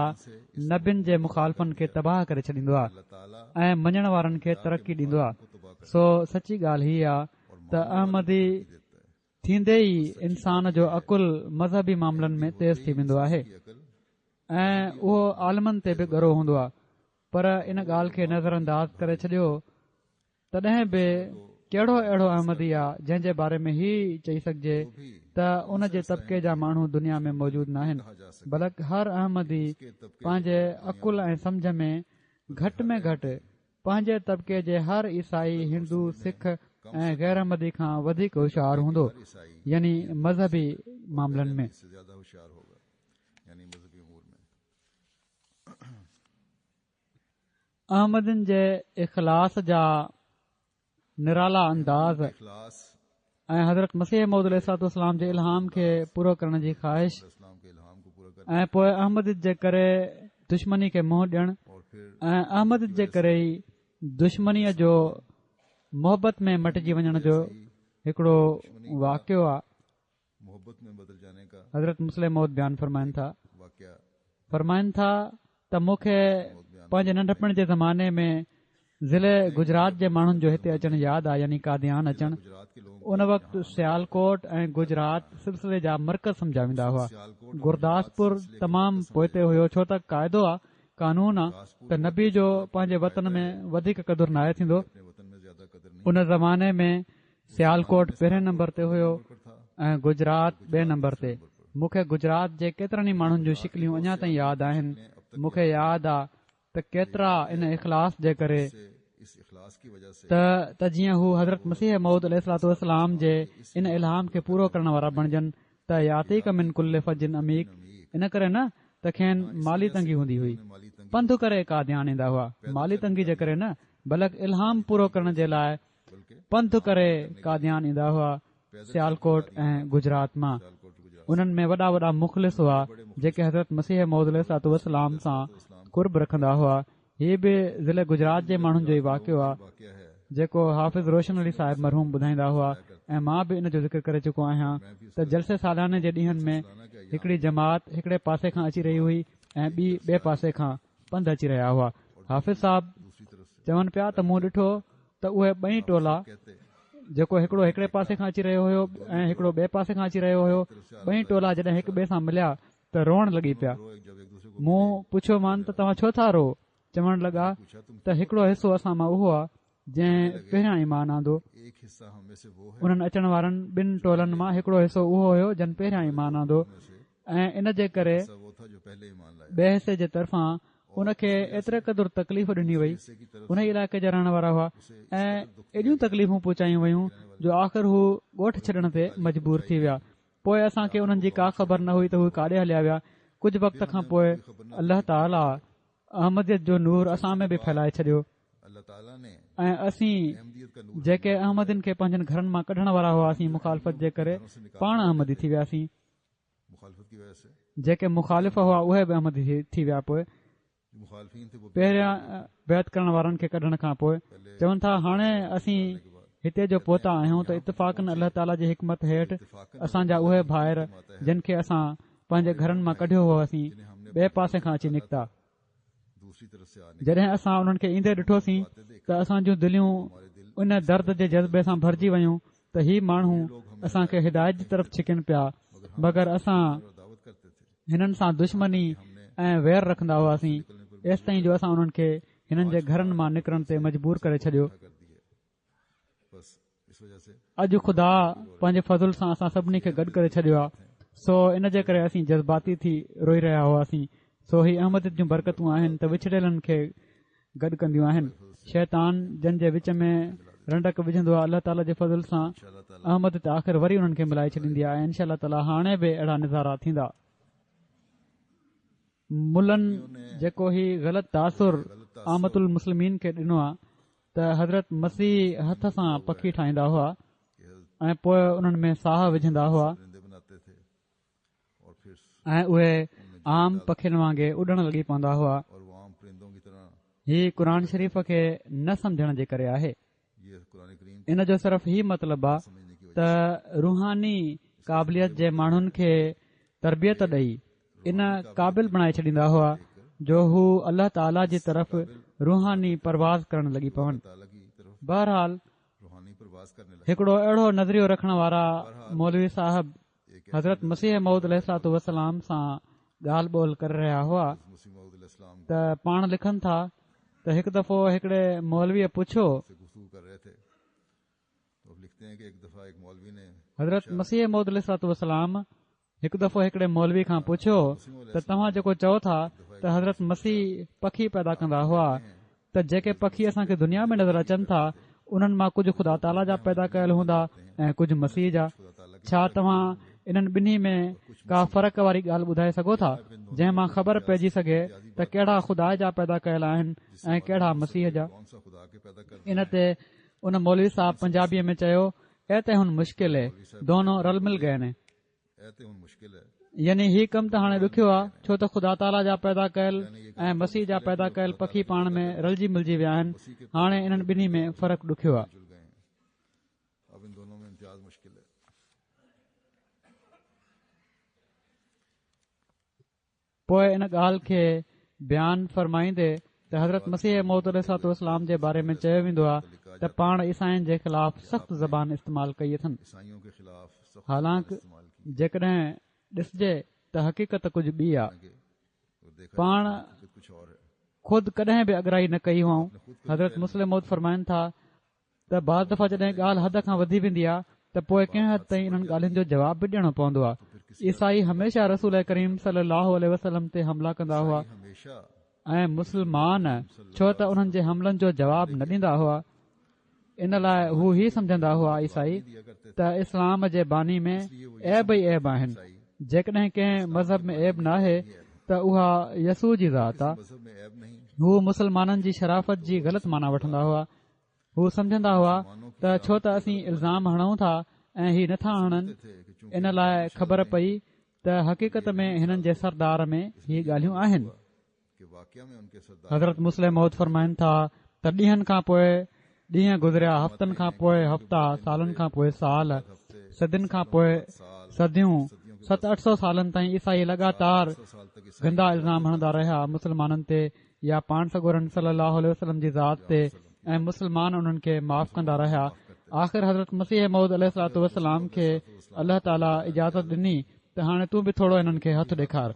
नबियुनि जे मुखालफ़नि खे तबाह करे छॾींदो आहे ऐं मञण वारनि खे तरक़ी ॾींदो आहे। सो सची ॻाल्हि हीअ आहे त अहमदी थींदे ई इंसान जो अकुल मज़हबी मामलनि में तेज़ थी वेंदो आहे ऐं उहो आलमनि ते बि ॻरो हूंदो आहे। पर इन ॻाल्हि खे नज़र अंदाज़ करे छॾियो तॾहिं बि कहिड़ो अहिड़ो अहमदी आहे जंहिं जे बारे में ही चई सघिजे त उन जे तबिके जा माण्हू दुनिया में मौजूदु न आहिनि। बल्कि हर अहमदी पंहिंजे अकुल ऐं सम्झ में घटि पंहिंजे तबिके जे हर ईसाई, हिंदू, सिख ऐं गैर अहमदी खां वधीक होशियारु हूंदो, यानी मज़हबी मामलनि में। अहमदन जे इख़लास जा निराला अंदाज़ इखलास ऐं हज़रत मसीह मौद अलैहिस्सलाम जे इल्हाम खे पूरो करण जी ख़्वाहिश इस्लाम के इल्हाम को पूरा कर ऐं पोइ अहमद जे करे दुश्मनी खे मुंहुं ॾियणु और फिर ऐं अहमद जे करे ई दुश्मनीअ जो मोहबत में मटिजी वञण जो हिकिड़ो वाक़ियो आहे। मोहब्बत में बदल जाने का हज़रत मुस्लिम मौद बयानु वाक़या फरमाइनि था त मूंखे पंहिंजे नंढपण जे ज़माने में ज़िले गुजरात जे माण्हुनि जो हिते अचणु यादि आहे, यानी कादियान अचणु। गुजरात के लोग उन वक़्तु सियालकोट ऐं गुजरात सिलसिले जा मर्कज़ सम्झा वेंदा हुआ। सियालकोट गुरदासपुर तमामु पोइते हुयो, छो त क़ाइदो आहे, कानून आहे त नबी जो पंहिंजे वतन में वधीक क़दुरु नाहे थींदो। अपने वतन में ज्यादा कदर नहीं उन ज़माने में सियालकोट पहिरें नंबर ते हुयो पर था। ऐं गुजरात ॿिए नंबर ते। मूंखे गुजरात जे केतिरनि ई माण्हुनि जूं शिकलियूं अञा ताईं यादि आहिनि। मूंखे यादि आहे त केतिरा इन इख़लास जे करे से इस इखलास की वजह से त जीअं हू हज़रत मसीह मौद अलैहिस्सलाम जे इन इल्हाम खे पूरो करण वारा बणजनि त यातीक मिन कुल्ल फजिन अमीक। इन करे न त खेनि माली तंगी हूंदी हुई, माली तंगी पंधु करे कादियान ईंदा हुआ। माली तंगी जे करे न, बल्कि इल्हाम पूरो करण जे लाइ बल्कि पंधु करे कादियान ईंदा हुआ सियालकोट ऐं गुजरात मां। सियालकोट गुजरात उन्हनि में वॾा वॾा मुख़लिस हुआ जेके हज़रत मसीह मौद अलैहिस्सलाम सां कुर्ब रखंदा हुआ। हीअ बि ज़िले गुजरात जे माण्हुनि जो ई वाक़ियो आहे वाक़या है। जेको हाफ़िज़ रोशन अली साहिब मरहूम ॿुधाईंदा हुआ ऐं मां बि इन जो ज़िक्र करे चुको आहियां त जलसे सालाने जे ॾींहनि में हिकिड़ी जमात हिकिड़े पासे खां अची रही हुई ऐं ॿी ॿिए पासे खां पंधु अची रहिया हुआ। हाफ़िज़ साहिब दूसरी तरफ से चवनि पिया त मूं ॾिठो त उहे ॿई टोला, कहते जेको हिकिड़ो हिकिड़े पासे खां अची रहियो हुयो ऐं हिकिड़ो ॿिए पासे खां अची रहियो हुयो, ॿई टोला जॾहिं हिक ॿिए सां मिलिया त रोअण लॻी पिया। जब एक दूसरे को मूं पुछियो मान त तव्हां छो था रो? चवण लॻा पूछा तुम त हिकिड़ो हिसो असां मां उहो आहे जंहिं पहिरियां ईमान आंदो। एक हिस्सा हम में से वो है उन्हनि अचण वारनि ॿिनि टोलनि मां हिकिड़ो हिसो उहो हुयो जन पहिरियां ईमान आंदो ऐं इन जे करे हिस्सा वो था जो पहले ईमान लाया। ॿिए हिसे जे तरफ़ां उनखे एतिरे क़दुरु तकलीफ़ ॾिनी वई। हिस्से की तरफ उन इलाइक़े जा रहण वारा हुआ ऐं एॾियूं तकलीफ़ूं पहुचायूं वयूं जो आख़िर हू ॻोठ छॾण ते मजबूर थी विया। पोइ असांखे उन्हनि जी का ख़बर न हुई त हू काॾे हलिया विया। कुझु वक़्त खां पोइ अल्लाह ताला अहमदियत जो नूर असां में बि फैलाए छॾियो अल्लाह ताला ने ऐं असीं अहमदियत का नूर जेके अहमदिन खे पंहिंजनि घरनि मां कढण वारा हुआसीं मुखालफ़त जे करे, पाण अहमदी थी वियासीं। मुखालफत की वजह से जेके मुखालिफ़ हुआ उहे बि अहमदी थी विया। पोइ जो मुखालफीन थे वो पहिरियां बैत करण वारनि खे कढण खां पोइ चवनि था हाणे असीं हिते जो पहुता आहियूं त इतफ़ाक़न अल्लाह ताला जी हिकमत हेठि असांजा उहे भाइर जिन खे असां पंहिंजे घरनि मां कढियो हुआसीं ॿिए पासे खां अची निकिता। दूसरी तरफ से आने जॾहिं असां उन्हनि खे ईंदे ॾिठोसीं त असांजूं दिलियूं उन दर्द जे जज़्बे सां भरिजी वयूं त ही माण्हू असांखे हिदायत जी तरफ़ छिकनि पिया, मगर असां और दावत करते थे। हिननि सां दुश्मनी ऐं वैर रखंदा हुआसीं एसि ताईं जो असां उन्हनि खे हिननि जे घरनि मां निकिरण ते मजबूर करे छॾियो। कर दिए बस इस वजह से अॼु ख़ुदा पंहिंजे फज़ुल सां असां सभिनी खे गॾु करे छॾियो आहे। सो इन जे करे असीं जज़्बाती थी रोई रहिया हुआसीं। सो ही अहमद जूं बरकतूं आहिनि त विछड़ियलनि खे गॾु कंदियूं आहिनि। शैतान जन जे विच में रंडक विझंदो आहे, अल्लाह ताला जे फज़ुल सां अहमद ते आख़िर वरी उन्हनि खे मिलाए छॾींदी आहे। इनशा अल्लाह ताला हाणे बि अहिड़ा नज़ारा थींदा। मुलनि जेको ही ग़लति तासुर आमतुल मुस्लिमीन खे ॾिनो आहे त हज़रत मसीह हथ सां पखी ठाहींदा हुआ ऐं पोइ उन्हनि में साह विझंदा हुआ परिंदे बनाते थे और फिर ऐं उहे आम पखियुनि वांगुरु उॾण लॻी पवंदा हुआ। और वो आम परिंदों की तरह हीउ क़ुर शरीफ़ खे न सम्झण जे करे आहे। ये कुरान करीम इन जो सिर्फ़ ही मतिलबु आहे समझने की त रूहानी क़ाबिलियत जे माण्हुनि खे तरबियत ॾेई इन क़ाबिल बणाए छॾींदा हुआ जो हू अल्लाह ताला जी तरफ़ रूहानी परवाज़ करण लॻी पवनि। ताला की तरफ बहरहाल रूहानी प्रवास करने लगे। हिकिड़ो अहिड़ो नज़रियो रखण वारा मौलवी साहब हज़रत मसीह मऊद अलैहिस्सलाम सां ॻाल्हि ॿोल करे रहिया हुआ मुस्लिम इस्लाम त पाण लिखनि था त हिकु दफ़ो हिकिड़े मौलवीअ पुछियो, से गुफ्तगू कर रहे थे तो अब लिखते हैं कि एक दफा एक मौलवी ने हज़रत मसीह मऊद अलैहिस्सलाम हिकु दफ़ो हिकिड़े मौलवी खां पुछियो त तव्हां जेको चओ था त हज़रत मसीह पखी पैदा कंदा हुआ त जेके पखी असांखे दुनिया में नज़र अचनि था उन्हनि मां कुझु ख़ुदा ताला जा पैदा कयल हूंदा ऐं कुझु मसीह जा। छा तव्हां इन्हनि ॿिन्ही में का फ़र्क़ वारी ॻाल्हि ॿुधाए सघो था जंहिं मां ख़बर पइजी सघे त कहिड़ा ख़ुदा जा पैदा कयल आहिनि ऐं कहिड़ा मसीह जा। कौन सा खुदा के पैदा कर इन ते उन मौलवी साहब पंजाबीअ में चयो ऐ त हुन मुश्किल है दोनो रल मिल गए ने ऐते हुन मुश्किल है यानी ही कम त हाणे ॾुखियो आहे छो त ख़ुदा ताला जा पैदा कयल ऐं मसीह जा पैदा कयल पखी पाण में रलजी मिलजी विया आहिनि। हाणे इन्हनि ॿिन्ही में फ़र्क़ु ॾुखियो आहे। जुड़ गए हैं। अब इन दोनों में इम्तियाज मुश्किल है। पोइ इन ॻाल्हि खे बयानु फरमाईंदे त हज़रत मसीह मौद अलैहिस्सलाम जे बारे में चयो वेंदो आहे त पाण ईसाइनि जे ख़िलाफ़ सख़्तु ज़बान इस्तेमालु कई अथनि। ईसाइयों के खिलाफ सख्त हालांकि इस्तेमाल की जेकॾहिं ॾिसजे त हक़ीक़त कुझु ॿी आहे। और देखा पाण जाए कुछ और है। खुद कॾहिं बि अगराई न कई हुआ। हज़रत मुस्लिम मौद फरमाइनि था त बाज़ दफ़ा जॾहिं ॻाल्हि हद खां वधी वेंदी आहे त पोइ कंहिं हद ताईं इन्हनि ॻाल्हियुनि जो जवाब बि ॾियणो पवंदो आहे। ईसाई हमेशा रसूल करीम सल्लल्लाहु अलैहि वसल्लम ते हमला कंदा हुआ हमेशा ऐं मुस्लमान छो त उन्हनि जे हमलनि जो जवाब न ॾींदा हुआ। इन लाइ हू ही सम्झंदा हुआ ईसाई दिया करते थे। त इस्लाम जे बानी में ऐब ई ऐब आहिनि। जेकॾहिं कंहिं मज़हब में ऐब नाहे त उहा यसू जी ज़ात आहे। मज़हब में ऐब नहीं हू मुसलमाननि जी शराफ़त जी ग़लति माना वठंदा हुआ। हू सम्झंदा हुआ त छो त असीं इल्ज़ाम हणूं था ऐं ही नथा हणनि थे कि चूंकि इन लाइ ख़बर पई त हक़ीक़त में हिननि जे सरदार में ही ॻाल्हियूं आहिनि। कि वाकया में उनके सरदार हज़रत मुस्लिम मौद फरमाइनि था त ॾींहंनि खां पोइ ॾींहं गुज़रिया, हफ़्तनि खां पोइ हफ़्ता, सालनि खां पोइ साल, सदियुनि खां पोइ सदियूं, 700-800 सालनि ताईं ईसाई लगातार साल तक इस गंदा इल्ज़ाम हणंदा रहिया मुसलमाननि ते या पाण सगोरन सल्लल्लाहु अलैहि वसल्लम जी ज़ात ते ऐं मुसलमान उन्हनि खे माफ़ कंदा रहिया। आख़िर हज़रत मसीह मौद अलैहिस्सलातु वस्सलाम खे अल्लाह ताला इजाज़त ॾिनी त हाणे तूं बि थोरो हिननि खे हथु ॾेखार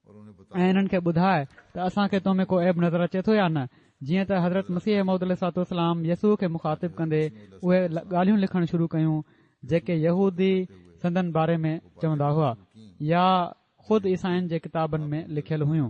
और उन्हें बता ऐं हिननि खे ॿुधाए त असांखे तो में को ऐब नज़र अचे थो या न। जीअं त हज़रत मसीह मौद अलैहिस्सलातु वस्सलाम यसू खे मुखातिब कंदे उहे ॻाल्हियूं लिखणु शुरू कयूं जेके यहूदी संदन बारे में चवंदा हुआ या ख़ुद ईसाइनि जे किताबनि में लिखियल हुयूं।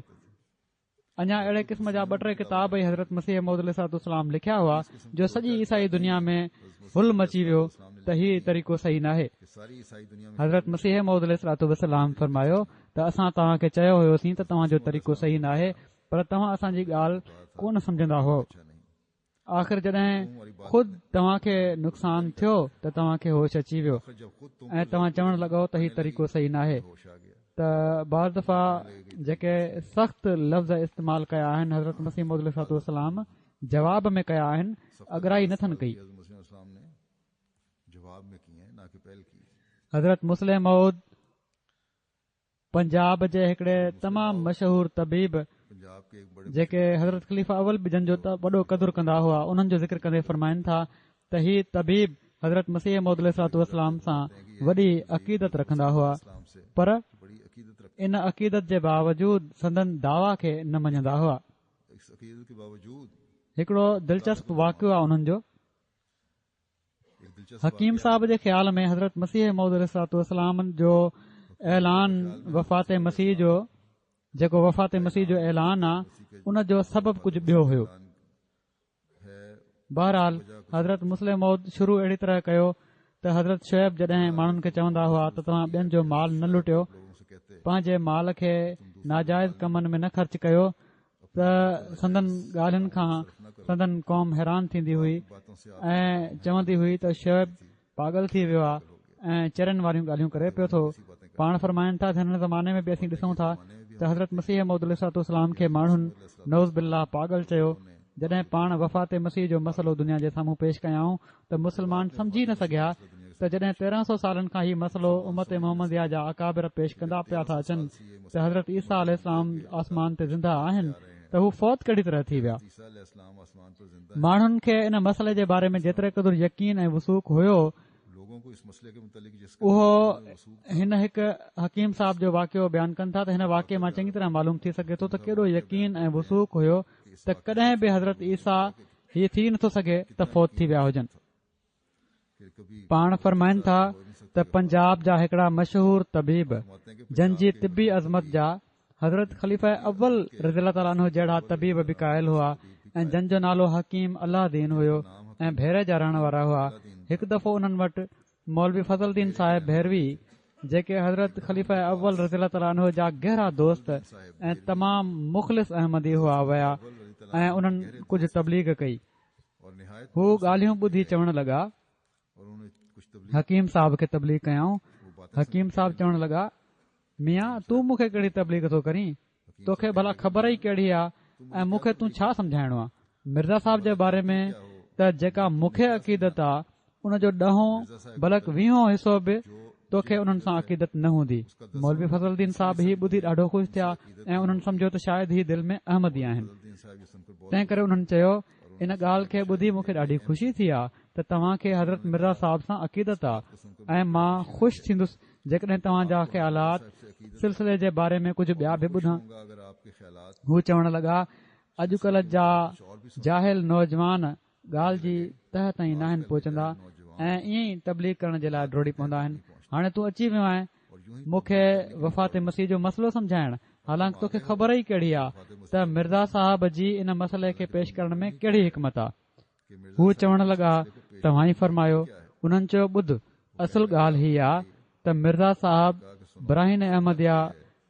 अञा अहिड़े क़िस्म जा 2-3 किताब ई हज़रत मसीह मौद अलैहिस्सलातु वस्सलाम लिखिया हुआ जो सॼी ईसाई दुनिया में हुल मची वियो त हीउ तरीक़ो सही नाहे। कि सारी ईसाई दुनिया में हज़रत मसीह मौद अलैहिस्सलातु वस्सलाम फरमायो त असां तव्हांखे चयो हुयोसीं त तव्हांजो तरीक़ो सही नाहे पर तव्हां असांजी ॻाल्हि कोन सम्झंदा हुओ। अच्छा नहीं। आख़िर जॾहिं ख़ुद तव्हांखे नुक़सान थियो त तव्हांखे होश अची वियो फिर जब खुद तुम ऐं तव्हां चवण लॻो त हीउ तरीक़ो सही नाहे। होश आ गया। त बाज़ दफ़ा जेके सख़्तु लफ़्ज़ इस्तेमालु कया आहिनि हज़रत मसीह मौद अलैहिस्सलातु वस्सलाम जवाब में कया आहिनि, अगराई नथनि कई। हज़रत मुस्लिम इस्लाम ने जवाब में किए हैं ना कि पहल की। हज़रत मुस्लिम मौद पंजाब जे हिकिड़े तमामु मशहूर तबीब पंजाब के एक बड़े जेके हज़रत ख़लीफ़ा अवल बि जन जो वॾो क़दुरु कंदा हुआ उन्हनि जो ज़िक्र कंदे फरमाइनि था त ही तबीब हज़रत मसीह मौद अलैहिस्सलातु वस्सलाम सां वॾी अक़ीदत रखंदा हुआ इस्लाम से पर बड़ी अकीदत रख इन अक़ीदत जे बावजूद संदन दावा खे न मञंदा हुआ। इस अकीदत के बावजूद हिकिड़ो दिलचस्प वाक़ियो आहे उन्हनि जो। एक दिलचस्प हकीम साहब जे ख़्याल में हज़रत मसीह मौद अलैहिस्सलातु वस्सलाम जो ऐलान वफ़ात मसीह जो जेको वफ़ात मसीह जो ऐलान आहे उन जो सबबु कुझु ॿियो हुयो। है बहरहाल हज़रत मुस्लिम मौद शुरू अहिड़ी तरह कयो त हज़रत शुएब जॾहिं माण्हुनि खे चवंदा हुआ त तव्हां ॿियनि जो माल न लुटियो, लोगों से कहते पंहिंजे माल खे नाजाइज़ कमनि में न ख़र्च कयो त संदन ॻाल्हियुनि खां संदन क़ौम हैरान थींदी हुई बातों से ऐं चवंदी हुई त शुएब पागल थी वियो आहे ऐं चरनि वारियूं ॻाल्हियूं करे पियो थो। पाण फरमाइनि था हिन ज़माने में बि असीं ॾिसूं था त हज़रत मसीह मौद अलैहिस्सलातु वस्सलाम खे माण्हुनि नौज़ बिल्लाह पागल चयो। जॾहिं पाण वफ़ात मसीह जो मसइलो दुनिया जे साम्हूं पेश कयाऊं त मुस्लमान सम्झी न सघिया त जॾहिं 1300 सालनि खां ही मसइलो उम्मत मोहम्मदिया जा अकाबिर पेश कंदा पिया था अचनि त हज़रत ईसा अलैहिस्सलाम आसमान ते ज़िंदा आहिनि त हू फौत कहिड़ी तरह थी विया। ईसा अलैहिस्सलाम आसमान पर जिंदा माण्हुनि खे इन मसइले जे बारे में जेतिरे क़दुरु यकीन ऐं वसूक हुयो लोगों को इस मसले के मुतालिक जिस उहो हिन हिकु हकीम साहब जो वाक़ियो बयानु कनि था त हिन वाक़िए मां चङी तरह मालूम थी सघे थो त केॾो यकीन ऐं वसूक हुयो त कॾहिं बि हज़रत ईसा हीअ थी नथो सघे त फौत थी विया हुजनि। फिर कभी पाण फरमाइनि था त पंजाब जा हिकिड़ा मशहूर तबीब जंहिंजी तिबी अज़मत जा हज़रत ख़लीफ़ा अव्वल रज़ियल्लाहु ताला अन्हु जहिड़ा तबीब बि क़ाइल हुआ ऐं जंहिंजो नालो हकीम अलादीन हुयो ऐं भेरे जा रहण वारा हुआ। हिकु दफ़ो उन्हनि वटि मौलवी फज़लुद्दीन साहिब भैरवी जेके हज़रत ख़लीफ़ा अव्वल रज़ियल्लाहु ताला अन्हु जा गहरा दोस्त ऐं तमामु मुख़लिस अहमदी हुआ विया ऐं उन्हनि कुझु तबलीग कई। हू ॻाल्हियूं ॿुधी चवण लॻा, हकीम साहब खे तबलीग कयाऊं। हकीम साहब चवण लॻा, मियां तूं मूंखे कहिड़ी तबलीग थो करीं, तोखे भला ख़बर ई कहिड़ी आहे ऐं मूंखे तूं छा सम्झाइणो आहे। मिर्ज़ा साहब जे बारे में त जेका मूंखे अक़ीदत आहे उन जो 10 बल्कि 20 हिसो बि तोखे उन्हनि सां अक़ीदत न हूंदी। मौलवी फज़लुद्दीन साहब ही ॿुधी ॾाढो ख़ुशि थिया ऐं उन्हनि सम्झो त शायदि ही दिलि में अहमदी आहिनि। तंहिं करे उन्हनि चयो, इन ॻाल्हि खे ॿुधी मूंखे ॾाढी ख़ुशी थी आहे त तव्हां खे हज़रत मिर्ज़ा साहब सां अक़ीदत आहे ऐं मां ख़ुशि थींदुसि जेकॾहिं तव्हां जा ख़्यालात सिलसिले जे बारे में कुझु ॿिया बि ॿुधां। हू चवण लॻा, अॼुकल्ह जा जाहिल नौजवान ॻाल्हि जी तह ताईं न आहिनि पहुचंदा ऐं ईअं ई तबलीग करण जे लाइ डोड़ी पवंदा आहिनि। हाणे तूं अची वियो आहीं मूंखे वफ़ात मसीह जो मसइलो सम्झाइण, हालांकि तोखे ख़बर ई कहिड़ी आहे त मिर्ज़ा साहब जी इन मसइले खे पेश करण में कहिड़ी हिकमत आहे। हू चवण लॻा, तव्हां ई फरमायो। उन्हनि चयो, ॿुध, असुल ॻाल्हि हीअ आहे त मिर्ज़ा साहब ब्राहिन अहमदिया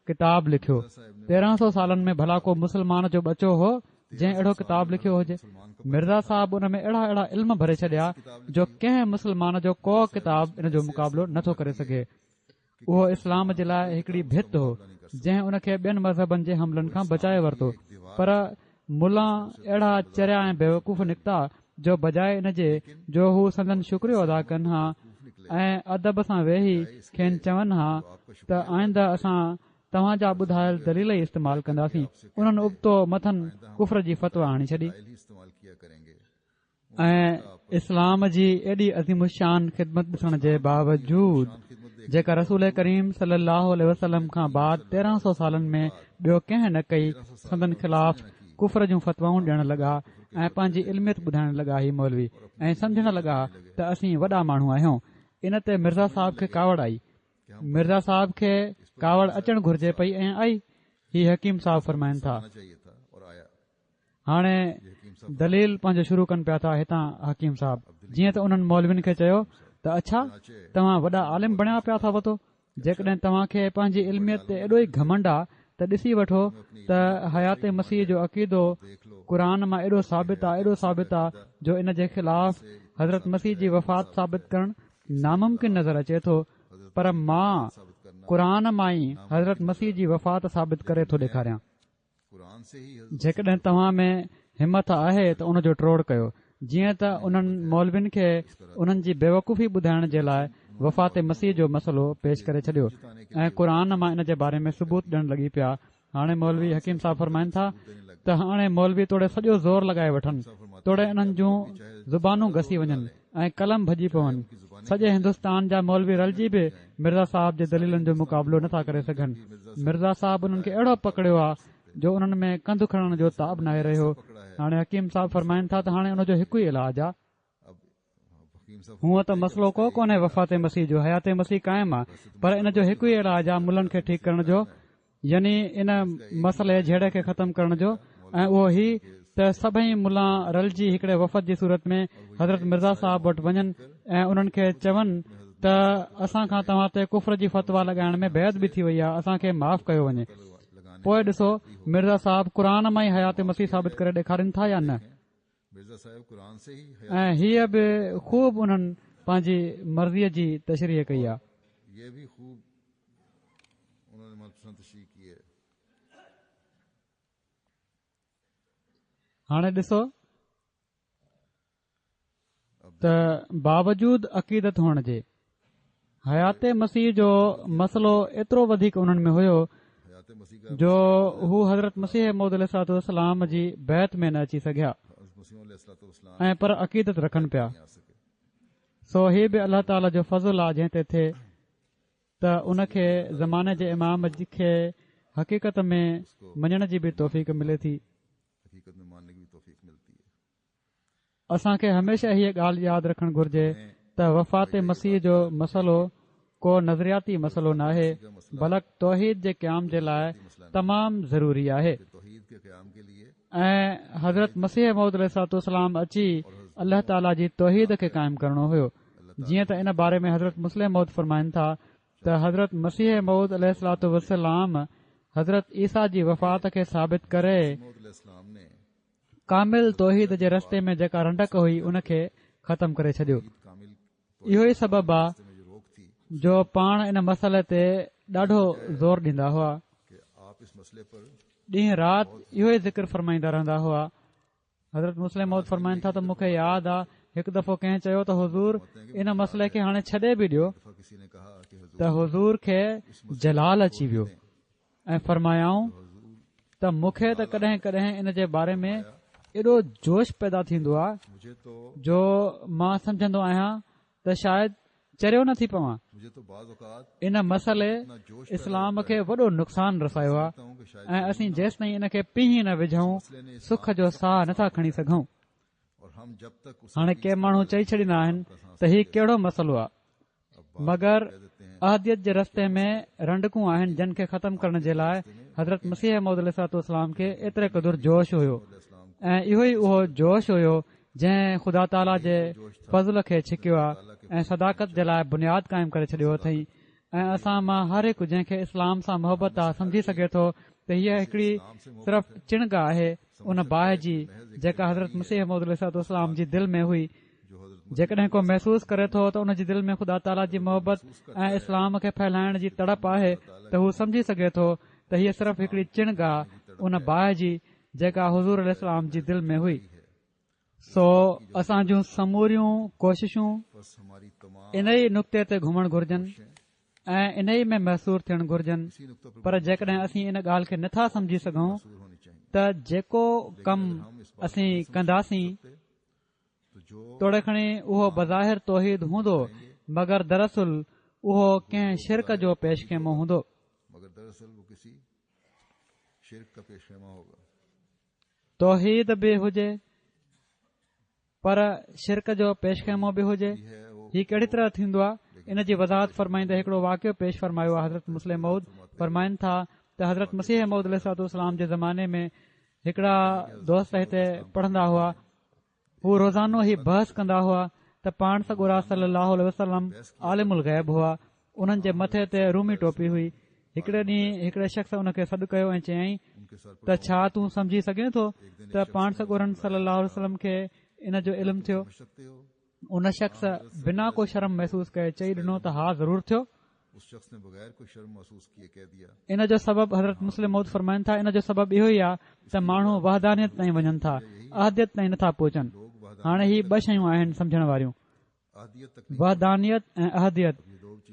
किताब लिखियो। 1300 सालनि में भला को मुस्लमान जो बचो हो जंहिं अहिड़ो किताब लिखियो हुजे। मिर्ज़ा साहब उन में अहिड़ा अहिड़ा इल्म भरे छॾिया जो कंहिं मुस्लमान जो को किताब इन जो मुक़ाबिलो नथो करे सघे। उहो इस्लाम जे लाइ हिकड़ी भित हो जंहिं उन खे ॿियनि मज़हबनि जे हमलनि खां बचाए वरितो। पर मुला अहिड़ा चरिया ऐं बेवकूफ़ निकिता जो बजाए इन जे जो हू संदन शुक्रियो अदा कनि हा ऐं अदब सां वेही खेनि चवनि हा त आईंदा असां तव्हां जा ॿुधायल दलील ई इस्तेमालु कंदासीं। उन्हनि उबतो मथनि कुफर जी फतवा हणी छॾी ऐं इस्लाम जी एॾी अज़ीमुशान ख़िदमत ॾिसण जे बावजूद जेका रसूल करीम सल्लल्लाहु अलैहि वसल्लम खां बाद 1300 सालनि में ॿियो कंहिं न कई, संदन ख़िलाफ़ कुफर जूं फतवाऊं ॾियण लॻा ऐं पंहिंजी इल्मियत ॿुधाइण लॻा ही मौलवी ऐं सम्झण लॻा त असीं वॾा माण्हू आहियूं। इन ते मिर्ज़ा साहब खे कावड़ आई। मिर्ज़ा साहब खे कावड़ अचणु घुर्जे पई ऐं आई। ही हकीम साहब फरमाइनि था। हाणे दलील पंहिंजो शुरू कनि पिया था हितां हकीम साहब, जीअं त उन्हनि मौलविन खे चयो त अच्छा तव्हां वॾा आलिम बणिया पिया था वठो। जेकॾहिं तव्हां खे पंहिंजी इल्मियत ते एॾो ई घमंड आहे त ॾिसी वठो त हयात मसीह जो अक़ीदो क़ुर मां एॾो साबित आहे जो इन जे ख़िलाफ़ हज़रत मसीह जी वफ़ात साबित करणु नामुमकिन नज़र अचे थो। पर मां क़ुर मां ई हज़रत मसीह जी वफ़ात साबित करे थो ॾेखारियां। जेकॾहिं तव्हां में हिमत आहे त उन जो ट्रोड़ कयो। जीअं त उन्हनि मौलविन खे उन्हनि जी बेवकूफ़ी ॿुधाइण जे लाइ वफ़ात मसीह जो मसइलो पेश करे छॾियो ऐं क़ुर मां इन जे बारे में सबूत ॾियण लॻी पिया। हाणे मौलवी हकीम साहब फरमाइनि था त हाणे मौलवी तोड़े सॼो ज़ोर लॻाए वठनि, तोड़े इन्हनि जूं ज़ुबानूं घसी वञनि ऐं कलम भॼी पवनि। सॼे हिंदुस्तान जा मौलवी रलजी बि मिर्ज़ा साहब जे दलीलनि जो मुक़ाबिलो नथा करे सघनि। मिर्ज़ा साहब उन्हनि खे अहिड़ो पकड़ियो आहे जो उन्हनि में कंधु खणण जो ताब नाहे रहियो। हाणे हकीम साहब फरमाइनि था त हाणे उनजो हिकु ई इलाज आहे। हूअं त मसइलो को कोन्हे वफ़ात मसीह जो, हयात मसीह क़ाइमु आहे, पर इन जो हिकु ई इलाज आहे मुलनि खे ठीकु करण जो, यानी इन मसइले झेड़े खे ख़तमु करण जो। ऐं उहो ही त सभई मुला रलजी हिकिड़े वफ़द जी सूरत में हज़रत मिर्ज़ा साहब वटि वञनि ऐं उन्हनि खे चवनि त असां खां तव्हां ते कुफर जी फतवा लॻाइण में बैद बि थी वई आहे, असांखे माफ़ कयो वञे। पोइ ॾिसो मिर्ज़ा साहब क़ुर मां ई हयात मसीह साबित करे ॾेखारनि था या न। ऐं हीअ बि ख़ूब उन्हनि पंहिंजी मर्ज़ीअ जी तशरीह कई आहे। हाणे ॾिसो त बावजूद अक़ीदत हुअण जे हयात मसीह जो मसइलो एतिरो वधीक उन्हनि में हुयो जो हू हज़रत मसीह मौद अलैहिस्सलाम जी बैत में न अची सघिया ऐं पर अक़ीदत रखनि पिया। सो ही बि अल्लाह ताला जो फज़ुल आहे जंहिं ते थिए त उन खे ज़माने जे इमाम खे हक़ीक़त में मञण जी बि तौफ़ीक़ मिले थी। असांखे हमेशह हीअ ॻाल्हि यादि रखणु घुर्जे त वफ़ात मसीह जो मसइलो को नज़रियाती मसइलो न आहे, बल्कि तौहीद जे क़याम जे लाइ तमामु ज़रूरी आहे। ऐं हज़रत मसीह मौद अलैहिस्सलाम अची अल्लाह ताला जी तौहीद खे क़ाइमु करणो हुयो। जीअं त इन बारे में हज़रत मुस्लिम मौद फरमाइनि था त हज़रत मसीह मऊद अलैहिस्सलातु वस्सलाम हज़रत ईसा जी वफ़ात खे साबित करे इस्लाम ने कामिल तौहीद जे रस्ते में जेका रंडक हुई उन खे ख़तम करे छडि॒यो। कामिल इहो ई सबबु आहे में जो रोक थी जो पाण इन मसइले ते ॾाढो ज़ोर ॾींदा हुआ। कि आप इस मसले पर ॾींहुं राति इहो ई ज़िक्र फरमाईंदा रहंदा हुआ। हज़रत मुस्लिम मौद फरमाइनि था त मूंखे यादि आहे हिकु दफ़ो कंहिं चयो त हुज़ूर इन मसइले खे हाणे छॾे बि ॾियो दफ़ा किसी ने कहा कि त हुज़ूर खे जलाल अची वियो ऐं फरमायाऊं त मूंखे त कॾहिं कॾहिं इन जे बारे में एॾो जोश पैदा थींदो आहे मुझे तो जो मां सम्झंदो आहियां त शायदि चरियो नथी पवां। मुझे तो बाज़ औक़ात इन मसइले इतना जोश इस्लाम खे वॾो नुक़सान रसायो आहे हूं कि शायद ऐं असीं जेसि ताईं इन खे पीहीं न विझूं सुख जो साह नथा खणी सघूं। और हम जब तक उस हाणे के माण्हू चई छॾींदा आहिनि त हीउ कहिड़ो मसइलो आहे, मगर अहदियत जे रस्ते में रंडकूं आहिनि जिन खे ख़तम करण जे लाइ हज़रत मसीह मौद अलैहिस्सलाम खे एतिरे क़दुरु जोश हुयो ऐं इहो ई उहो जोश हुयो जंहिं ख़ुदा ताला जे फज़ल खे छिकियो आहे ऐं सदाकत जे लाइ बुनियाद क़ाइमु करे छॾियो अथई। ऐं असां मां हर हिकु जंहिंखे इस्लाम सां मोहबत आहे सम्झी सघे थो त हीअ हिकड़ी सिर्फ़ चिणग आहे उन बाहि जी जेका हज़रत मसीह मौद अलैहिस्सलाम जी दिलि में हुई। जेकॾहिं को महसूस करे थो त उन जी दिलि में ख़ुदा ताला जी मोहबत ऐं इस्लाम खे फैलाइण जी तड़प आहे त हू सम्झी सघे थो त हीअ सिर्फ़ हिकड़ी चिणग आहे उन बाहि जी जेका हुज़ूर अलैहिस्सलाम जी दिलि में हुई। सो असां जूं समूरियूं कोशिशूं बस हमारी तमाम इन ई नुक़्ते ते घुमण घुर्जनि ऐं इन ई में महसूर थियण घुर्जनि। इसी नुक़्ते पर पर जेकॾहिं असीं इन ॻाल्हि खे नथा सम्झी सघूं मसूर होनी चाहिए। त जेको कमु असीं कंदासीं तो जो तोड़े खणी उहो बज़ाहिर तौहीद हूंदो मगर दरअसल उहो कंहिं शिरक जो पेशखेमो हूंदो। मगर दरअसल वो किसी शिरक का पेशखेमा होगा। तौहीद बि हुजे पर शिरक जो पेशखेमो बि हुजे। है वो हीउ कहिड़ी तरह थींदो आहे इन जी वज़ाहत फरमाईंदे हिकिड़ो वाक़ियो पेश फरमायो आहे। हज़रत मुस्लिम मऊद फरमाइनि था त हज़रत मसीह मऊद अलैहिस्सलाम जे ज़माने में हिकिड़ा दोस्त हिते पढ़ंदा हुआ। हू रोज़ानो ई बहस कंदा हुआ त पाण सॻोरा सल्लल्लाहु अलैहि वसल्लम आलिमुल ग़ैब हुआ। उन्हनि जे मथे ते रूमी टोपी हुई। हिकिड़े ॾींहुं हिकिड़े शख़्स उन खे सॾु कयो ऐं चयईं उनके सर पर त छा तूं सम्झी सघे थो त पाण सॻोरनि सल्लल्लाहु अलैहि वसल्लम खे इन जो इल्मु थियो। समझ सकते हो। उन शख़्स बिना को शर्म महसूस कये चई ॾिनो त हा ज़रूर थियो। उस शख्स ने बगैर कोई शर्म महसूस किए कह दिया इन जो सबबु हज़रत मुस्लिम मौद फरमाइनि था इन जो सबबु इहो ई आहे त माण्हू वहदानियत ताईं वञनि था अहदियत ताईं नथा पहुचनि। लोग वादा हाणे ही ॿ शयूं आहिनि सम्झण वारियूं आदियत तक वहदानियत ऐं अहदियत।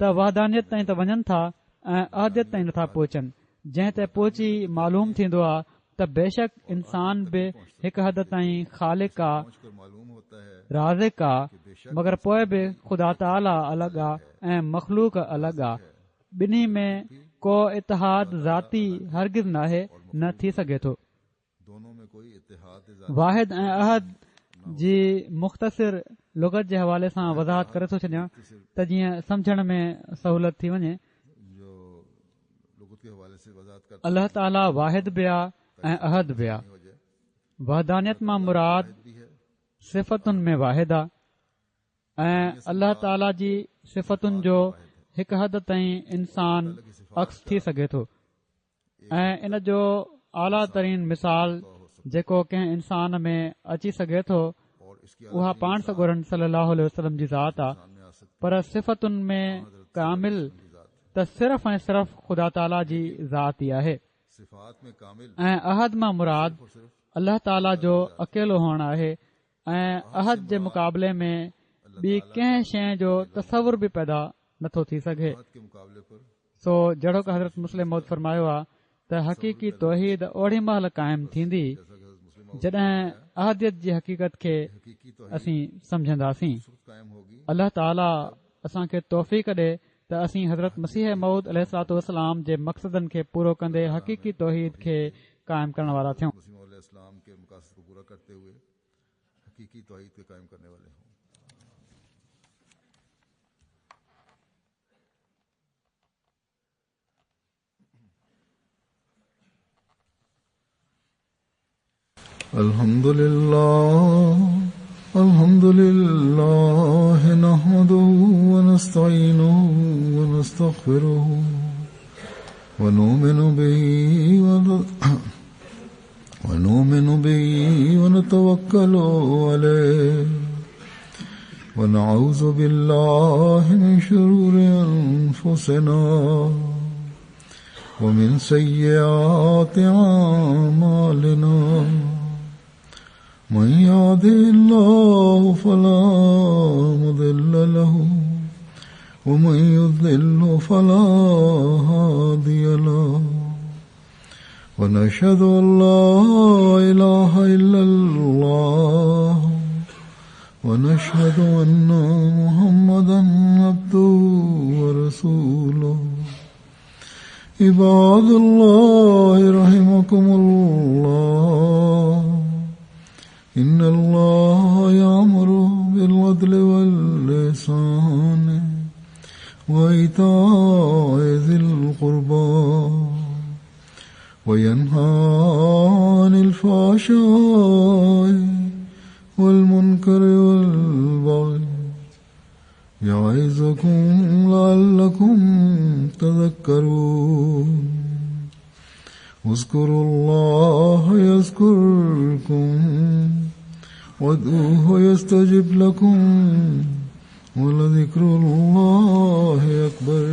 त वहदानियत ताईं त वञनि था ऐं अहदियत ताईं नथा पहुचनि जंहिं ते पहुची मालूम थींदो आहे त बेशक इंसान बि हिकु हद ताईं ख़ालिक आहे पहुंच कर मालूम होता है राज़िक आहे मगर पोइ बि ख़ुदा ताला अलॻि आहे ऐं मख़लूक अलॻि आहे। ॿिन्ही में को इतिहाद ज़ाती हरगिज़ नाहे न थी सघे थो। दोनों में कोई इत्तेहाद वाहिद ऐं अहद जी मुख़्तसिर लुग़त जे हवाले सां वज़ाहत करे थो छॾियां त जीअं सम्झण में सहूलियत थी वञे। जो लुग़त के हवाले से वज़ाहत करता अल्लाह ताला वाहिद बि आहे ऐं अहद बि आहे। हो जाए वहदानियत मां मुराद भी है सिफ़तुनि में वाहिद आहे ऐं अल्लाह ताला जी सिफ़तुनि जो हिकु हद ताईं इंसान अक्स थी सघे थो। ऐं इन जो आला तरीन मिसाल जेको कंहिं इंसान में अची सघे थो और इसकी उहा पाण सॻोरन सल्लल्लाहु अलैहि वसल्लम जी ज़ात आहे। सामने आ सकती पर सिफ़तुनि में कामिल त सिर्फ़ ऐं सिर्फ़ ख़ुदा ताला जी ज़ात ई आहे। सिफात में कामिल ऐं अहद मां मुराद और सिर्फ अल्लाह ताला जो अकेलो हुअणु आहे ऐं अहद जे मुक़ाबले में ॿी कंहिं शइ जो तसवुर बि पैदा नथो थी सघे। बात के मुकाबले पर सो जहिड़ो कि हज़रत मुस्लिम मौद फरमायो आहे त हक़ीक़ी तौहीद ओड़ी महिल क़ाइमु थींदी जैसा कि हज़रत मुस्लिम जॾहिं अहदियत जी हक़ीक़त खे हकीकी तो असीं सम्झंदासीं। कायम होगी अल्लाह ताला असांखे तौफ़ीक़ ॾे त असीं हज़रत मसीह मऊद अलैहिस्सलातु वस्सलाम जे मक़सदनि खे पूरो कंदे हक़ीक़ी तौहीद खे क़ाइमु करण वारा थियूं। मसीह अलैहिस्सलाम के मक़ासद को पूरा करते हुए हकीकी तौहीद के कायम करने वाले हों। الحمد لله نحمده ونستعينه ونستغفره ونستغفره ونؤمن به ونتوكل عليه ونعوذ بالله من شرور أنفسنا ومن سيئات أعمالنا من يهده الله فلا مضل له ومن يضلل فلا هادي له ونشهد أن لا إله إلا الله ونشهد أن محمدا عبده ورسوله عباد الله رحمكم الله إن الله يأمر بالعدل والإحسان وإيتاء ذي القربى وينهى عن الفحشاء والمنكر والبغي يعظكم لعلكم تذكرون اذكروا الله يذكركم وادعوه يستجب لكم ولذكر الله أكبر.